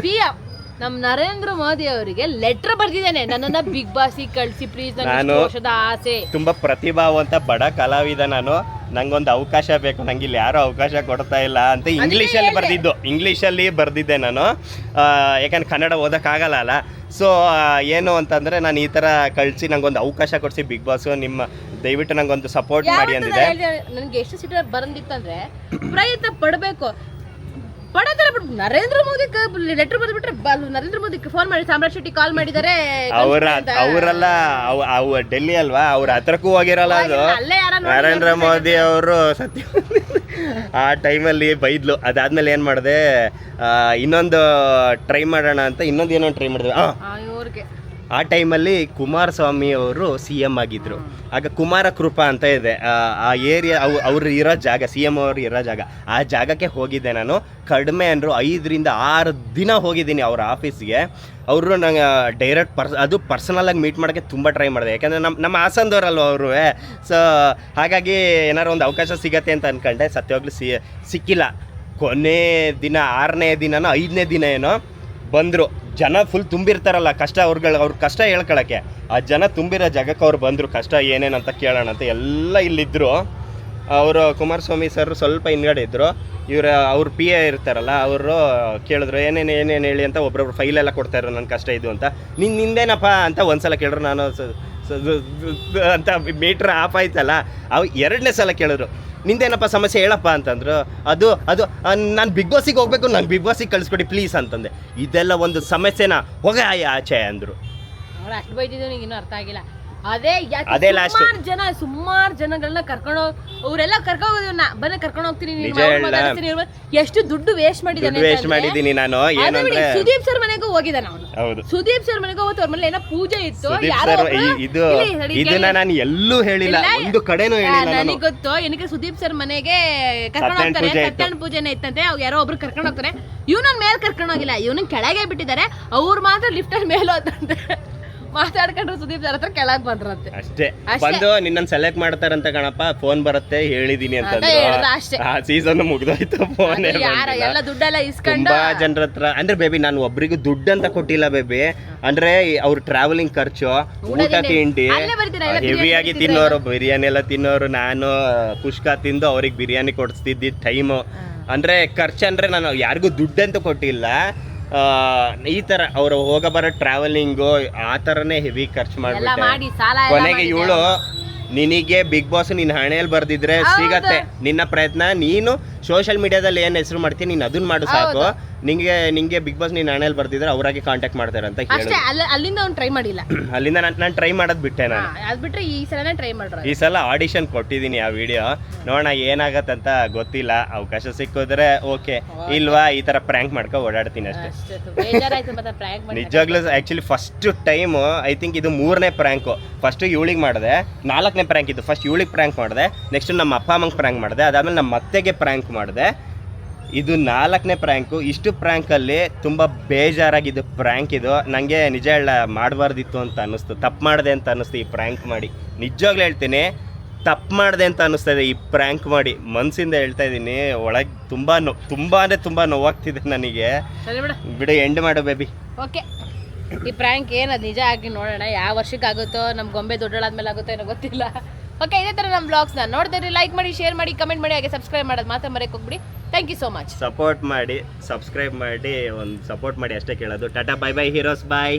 PM ನಮ್ ನರೇಂದ್ರ ಮೋದಿ ಅವರಿಗೆ ಲೆಟರ್ ಬರ್ದಿದ್ದೇನೆ, ನನ್ನನ್ನ ಬಿಗ್ ಬಾಸಿಗೆ ಕಳಿಸಿ ಪ್ಲೀಸ್, ನಾನು ವರ್ಷದ ಆಸೆ. ತುಂಬಾ ಪ್ರತಿಭಾವಂತ ಬಡ ಕಲಾವಿದ ನಾನು, ನಂಗೊಂದು ಅವಕಾಶ ಬೇಕು, ನಂಗೆ ಇಲ್ಲಿ ಯಾರೂ ಅವಕಾಶ ಕೊಡ್ತಾ ಇಲ್ಲ ಅಂತ ಇಂಗ್ಲೀಷಲ್ಲಿ ಬರ್ದಿದ್ದೆ ನಾನು. ಯಾಕಂದ್ರೆ ಕನ್ನಡ ಓದೋಕ್ಕಾಗಲ್ಲ ಅಲ್ಲ. ಸೊ ಏನು ಅಂತಂದರೆ ನಾನು ಈ ಥರ ಕಳಿಸಿ ನಂಗೊಂದು ಅವಕಾಶ ಕೊಡಿಸಿ ಬಿಗ್ ಬಾಸು, ನಿಮ್ಮ ದಯವಿಟ್ಟು ನಂಗೊಂದು ಸಪೋರ್ಟ್ ಮಾಡಿ ಅಂದಿದೆ. ನನಗೆ ಎಷ್ಟು ಸಿಟ್ಟು ಬಂದಿತ್ತಂದ್ರೆ ಪ್ರಯತ್ನ ಪಡಬೇಕು. ನರೇಂದ್ರ ಮೋದಿ ಲೆಟರ್ ಬರ್ಬಿಟ್ರೆ ನರೇಂದ್ರ ಮೋದಿ ಫೋನ್ ಮಾಡಿ ಸಾಮ್ರಾಟ್ ಶೆಟ್ಟಿ ಕಾಲ್ ಮಾಡಿದ್ದಾರೆ. ಅವರೆಲ್ಲ ಡೆಲ್ಲಿ ಅಲ್ವಾ, ಅವ್ರ ಹತ್ರಕ್ಕೂ ಹೋಗಿರಲ್ಲ. ಅದು ನರೇಂದ್ರ ಮೋದಿ ಅವರು ಸತ್ಯ ಆ ಟೈಮಲ್ಲಿ ಬೈದ್ಲು. ಅದಾದ್ಮೇಲೆ ಏನು ಮಾಡಿದೆ, ಇನ್ನೊಂದು ಟ್ರೈ ಮಾಡೋಣ ಅಂತ ಇನ್ನೊಂದು ಟ್ರೈ ಮಾಡಿದ್ವಿ. ಆ ಟೈಮಲ್ಲಿ ಕುಮಾರಸ್ವಾಮಿ ಅವರು CM ಆಗಿದ್ದರು. ಆಗ ಕುಮಾರ ಕೃಪಾ ಅಂತ ಇದೆ ಆ ಏರಿಯಾ, ಅವ್ರು ಇರೋ ಜಾಗ, CM ಅವರು ಇರೋ ಜಾಗ. ಆ ಜಾಗಕ್ಕೆ ಹೋಗಿದ್ದೆ ನಾನು. ಕಡಿಮೆ ಅಂದರು 5ರಿಂದ 6 ದಿನ ಹೋಗಿದ್ದೀನಿ ಅವ್ರ ಆಫೀಸ್ಗೆ. ಅವರು ನಂಗೆ ಡೈರೆಕ್ಟ್ ಅದು ಪರ್ಸನಲಾಗಿ ಮೀಟ್ ಮಾಡೋಕ್ಕೆ ತುಂಬ ಟ್ರೈ ಮಾಡಿದೆ. ಯಾಕೆಂದರೆ ನಮ್ಮ ಹಾಸನದವರಲ್ವ ಅವರು. ಸೊ ಹಾಗಾಗಿ ಏನಾರು ಒಂದು ಅವಕಾಶ ಸಿಗತ್ತೆ ಅಂತ ಅಂದ್ಕೊಂಡೆ. ಸತ್ಯವಾಗ್ಲೂ ಸಿಕ್ಕಿಲ್ಲ. ಕೊನೆ ದಿನ 6ನೇ ದಿನನೋ 5ನೇ ದಿನ ಏನೋ ಬಂದರು. ಜನ ಫುಲ್ ತುಂಬಿರ್ತಾರಲ್ಲ, ಅವ್ರ ಕಷ್ಟ ಹೇಳ್ಕೊಳಕ್ಕೆ. ಆ ಜನ ತುಂಬಿರೋ ಜಾಗಕ್ಕೆ ಅವ್ರು ಬಂದರು, ಕಷ್ಟ ಏನೇನಂತ ಕೇಳೋಣ ಅಂತ. ಎಲ್ಲ ಇಲ್ಲಿದ್ದರು. ಅವರು ಕುಮಾರಸ್ವಾಮಿ ಸರ್ ಸ್ವಲ್ಪ ಹಿಂದ್ಗಡೆ ಇದ್ದರು. ಅವ್ರ PA ಇರ್ತಾರಲ್ಲ, ಅವರು ಕೇಳಿದ್ರು ಏನೇನು ಹೇಳಿ ಅಂತ. ಒಬ್ಬೊಬ್ರು ಫೈಲೆಲ್ಲ ಕೊಡ್ತಾಯಿದ್ರು, ನನ್ನ ಕಷ್ಟ ಇದು ಅಂತ. ನಿಂದೇನಪ್ಪ ಅಂತ ಒಂದ್ಸಲ ಕೇಳಿದ್ರು. ನಾನು ಅಂತ ಮೀಟ್ರ್ ಆಫ್ ಆಯ್ತಲ್ಲ, ಅವು 2ನೇ ಸಲ ಕೇಳಿದ್ರು, ನಿಂದೇನಪ್ಪ ಸಮಸ್ಯೆ ಹೇಳಪ್ಪ ಅಂತಂದ್ರು. ಅದು ನಾನು ಬಿಗ್ ಬಾಸಿಗೆ ಹೋಗ್ಬೇಕು, ನಂಗೆ ಬಿಗ್ ಬಾಸಿಗೆ ಕಳಿಸ್ಕೊಡಿ ಪ್ಲೀಸ್ ಅಂತಂದೆ. ಇದೆಲ್ಲ ಒಂದು ಸಮಸ್ಯೆನಾ, ಹೋಗ ಆಚೆ ಅಂದರು. ಅಷ್ಟು ಬೈದಿದ್ದು ನಿಂಗೆ ಅರ್ಥ ಆಗಿಲ್ಲ. ಅದೇ ಲಾಸ್ಟ್. ಸುಮಾರು ಜನಗಳನ್ನ ಅವರೆಲ್ಲ ಕರ್ಕೊಂಡ್ ಹೋಗ್ತೀನಿ, ಎಷ್ಟು ದುಡ್ಡು ವೇಸ್ಟ್ ಮಾಡಿದ್ದೀನಿ ನಾನು. ಏನಂದ್ರೆ ಸುದೀಪ್ ಸರ್ ಮನೆಗೂ ಹೋಗಿದ್ದಾನೆ ಅವನು. ಸುದೀಪ್ ಸರ್ ಮನೆಗೂ ಹೋಗ್ತು. ಅವ್ರ ಮನೇಲಿ ಏನೋ ಪೂಜೆ ಇತ್ತು. ಇದನ್ನ ನಾನು ಎಲ್ಲೂ ಹೇಳಿಲ್ಲ, ಒಂದು ಕಡೆನೂ ಹೇಳಿಲ್ಲ. ನನಗೆ ಗೊತ್ತು. ಏನಕ್ಕೆ ಸುದೀಪ್ ಸರ್ ಮನೆಗೆ ಕರ್ಕೊಂಡು ಹೋಗ್ತಾರೆ, ಸತ್ಯನಾರಾಯಣ ಪೂಜೆನೇ ಇತ್ತಂತೆ. ಯಾರೋ ಒಬ್ರು ಕರ್ಕೊಂಡು ಹೋಗ್ತಾರೆ. ಇವನನ್ನ ಮೇಲೆ ಕರ್ಕೊಂಡು ಹೋಗಿಲ್ಲ, ಇವನನ್ನ ಕೆಳಗೆ ಬಿಟ್ಟಿದ್ದಾರೆ. ಅವ್ರು ಮಾತ್ರ ಲಿಫ್ಟ್ ಅಲ್ಲಿ ಮೇಲೆ ಹೋದಂತೆ ಮಾತಾಡ್ಕೊಂಡ್ರು. ಸುದೀಪ್ ಸರ್ ಹತ್ರ ಕೆಳಗೆ ಬಂದ್ರಂತೆ. ಅಷ್ಟೇ ಬಂದು ನಿನ್ನನ್ನು ಸೆಲೆಕ್ಟ್ ಮಾಡ್ತಾರಂತ ಕಣಪ್ಪ, ಫೋನ್ ಬರುತ್ತೆ ಹೇಳಿದೀನಿ ಅಂತ. ಆ ಸೀಸನ್ ಮುಗ್ದೋಯ್ತು. ಫೋನ್ ಎಲ್ಲ ದುಡ್ಡೆಲ್ಲ ಇಸ್ಕೊಂಡು ತುಂಬಾ ಜನರ ಹತ್ರ. ಅಂದ್ರೆ ಬೇಬಿ ನಾನು ಒಬ್ರಿಗೂ ದುಡ್ಡು ಅಂತ ಕೊಟ್ಟಿಲ್ಲ ಬೇಬಿ. ಅಂದ್ರೆ ಅವ್ರ ಟ್ರಾವೆಲಿಂಗ್ ಖರ್ಚು, ಊಟ ತಿಂಡಿ ಹೆವಿಯಾಗಿ ತಿನ್ನೋರು, ಬಿರಿಯಾನಿ ಎಲ್ಲ ತಿನ್ನೋರು. ನಾನು ಕುಷ್ಕ ತಿಂದು ಅವ್ರಿಗೆ ಬಿರಿಯಾನಿ ಕೊಡಿಸ್ತಿದ್ದಿದ್ದ ಟೈಮು. ಅಂದರೆ ಖರ್ಚು ಅಂದರೆ ನಾನು ಯಾರಿಗೂ ದುಡ್ಡಂತೂ ಕೊಟ್ಟಿಲ್ಲ. ಈ ಥರ ಅವರು ಹೋಗ ಬರೋ ಟ್ರಾವೆಲಿಂಗು ಆ ಥರನೇ ಹೆವಿ ಖರ್ಚು ಎಲ್ಲ ಮಾಡಿ ಮಾಡಿಬಿಟ್ಟೆ ಸಾಲ ಎಲ್ಲ ಕೊನೆಗೆ ಮಾಡಿದೆ. ಇವಳು ನಿನಗೆ ಬಿಗ್ ಬಾಸ್ ನಿನ್ನ ಹಣೆಯಲ್ಲಿ ಬರ್ದಿದ್ರೆ ಸಿಗತ್ತೆ ನಿನ್ನ ಪ್ರಯತ್ನ ನೀನು ಸೋಷಿಯಲ್ ಮೀಡಿಯಾದಲ್ಲಿ ಏನು ಹೆಸರು ಮಾಡ್ತೀನಿ ನೀನು ಅದನ್ನ ಮಾಡು ಸಾಕು ನಿಂಗೆ ಬಿಗ್ ಬಾಸ್ ನಿನ್ನ ಹಣೆಯಲ್ಲಿ ಬರ್ದಿದ್ರೆ ಅವರಾಗೆ ಕಾಂಟ್ಯಾಕ್ಟ್ ಮಾಡ್ತಾರೆ ಅಂತ ಹೇಳಿ ಅಷ್ಟೇ ಅಲ್ಲಿಂದ ಅವ್ನು ಟ್ರೈ ಮಾಡಿಲ್ಲ. ಅಲ್ಲಿಂದ ನಾನು ಟ್ರೈ ಮಾಡೋದು ಬಿಟ್ಟೆ ನಾನು. ಅದ್ ಬಿಟ್ರೆ ಈ ಸಲನೇ ಟ್ರೈ ಮಾಡ್ರ. ಈ ಸಲ ಆಡಿಷನ್ ಕೊಟ್ಟಿದ್ದೀನಿ ಆ ವಿಡಿಯೋ ನೋಡೋಣ ಏನಾಗತ್ತಂತ ಗೊತ್ತಿಲ್ಲ. ಅವಕಾಶ ಸಿಕ್ಕಿದ್ರೆ ಓಕೆ, ಇಲ್ವಾ ಈ ಥರ ಪ್ರ್ಯಾಂಕ್ ಮಾಡ್ಕೊ ಓಡಾಡ್ತೀನಿ ಅಷ್ಟೇ. ಬೇಜಾರಾಯ್ತು ಮತ್ತೆ ಪ್ರ್ಯಾಂಕ್ ಮಾಡಿ. ನಿಜವಾಗ್ಲೂ actually first time I think ಇದು 3ನೇ ಪ್ರ್ಯಾಂಕು. ಫಸ್ಟು ಇವಳಿಗೆ ಮಾಡಿದೆ, 4ನೇ ಪ್ರ್ಯಾಂಕ್ ಇದು. ಫಸ್ಟ್ ಇವಳಿಗೆ ಪ್ರ್ಯಾಂಕ್ ಮಾಡಿದೆ, ನೆಕ್ಸ್ಟ್ ನಮ್ಮ ಅಪ್ಪ ಅಮ್ಮಂಗೆ ಪ್ರ್ಯಾಂಕ್ ಮಾಡಿದೆ, ಅದಾದಮೇಲೆ ನಮ್ಮ ಅತ್ತೆಗೆ ಪ್ರ್ಯಾಂಕ್ ಮಾಡಿದೆ. ಇದು 4ನೇ ಪ್ರ್ಯಾಂಕು. ಇಷ್ಟು ಪ್ರ್ಯಾಂಕಲ್ಲಿ ತುಂಬ ಬೇಜಾರಾಗಿದ್ದು ಪ್ರ್ಯಾಂಕ್ ಇದು. ನನಗೆ ನಿಜ ಹೇಳ ಮಾಡಬಾರ್ದಿತ್ತು ಅಂತ ಅನ್ನಿಸ್ತು, ತಪ್ಪು ಮಾಡಿದೆ ಅಂತ ಅನ್ನಿಸ್ತು ಈ ಪ್ರ್ಯಾಂಕ್ ಮಾಡಿ. ನಿಜವಾಗ್ಲೂ ಹೇಳ್ತೀನಿ, ತಪ್ಪು ಮಾಡಿದೆ ಅಂತ ಅನ್ನಿಸ್ತಾ ಇದೆ ಈ ಪ್ರ್ಯಾಂಕ್ ಮಾಡಿ. ಮನಸ್ಸಿಂದ ಹೇಳ್ತಾ ಇದ್ದೀನಿ, ಒಳಗೆ ತುಂಬ ಅಂದರೆ ತುಂಬ ನೋವಾಗ್ತಿದೆ ನನಗೆ. ಸರಿ ಬಿಡು, ಎಂಡ್ ಮಾಡು ಬೇಬಿ. ಓಕೆ, ಈ ಪ್ರ್ಯಾಂಕ್ ಏನು ಅದು ನಿಜ ಆಗಿ ನೋಡೋಣ. ಯಾವ ವರ್ಷಕ್ಕೆ ಆಗುತ್ತೋ, ನಮ್ಮ ಗೊಂಬೆ ದೊಡ್ಡಳಾದ್ಮೇಲೆ ಆಗುತ್ತೋ ಏನೋ ಗೊತ್ತಿಲ್ಲ. ಓಕೆ, ಇದೇ ಥರ ನಮ್ಮ ಬ್ಲಾಗ್ಸ್ನ ನೋಡ್ತೀರಿ, ಲೈಕ್ ಮಾಡಿ, ಶೇರ್ ಮಾಡಿ, ಕಮೆಂಟ್ ಮಾಡಿ, ಹಾಗೆ ಸಬ್ಸ್ಕ್ರೈಬ್ ಮಾಡೋದು ಮಾತ್ರ ಮರೆಯಕ್ಕೆ ಹೋಗ್ಬಿಡಿ. Thank you so much. Support ಮಾಡಿ, ಸಬ್ಸ್ಕ್ರೈಬ್ ಮಾಡಿ, ಒಂದು ಸಪೋರ್ಟ್ ಮಾಡಿ ಅಷ್ಟೇ ಕೇಳೋದು. ಟಾಟಾ, ಬೈ ಬೈ ಹೀರೋಸ್, ಬಾಯ್.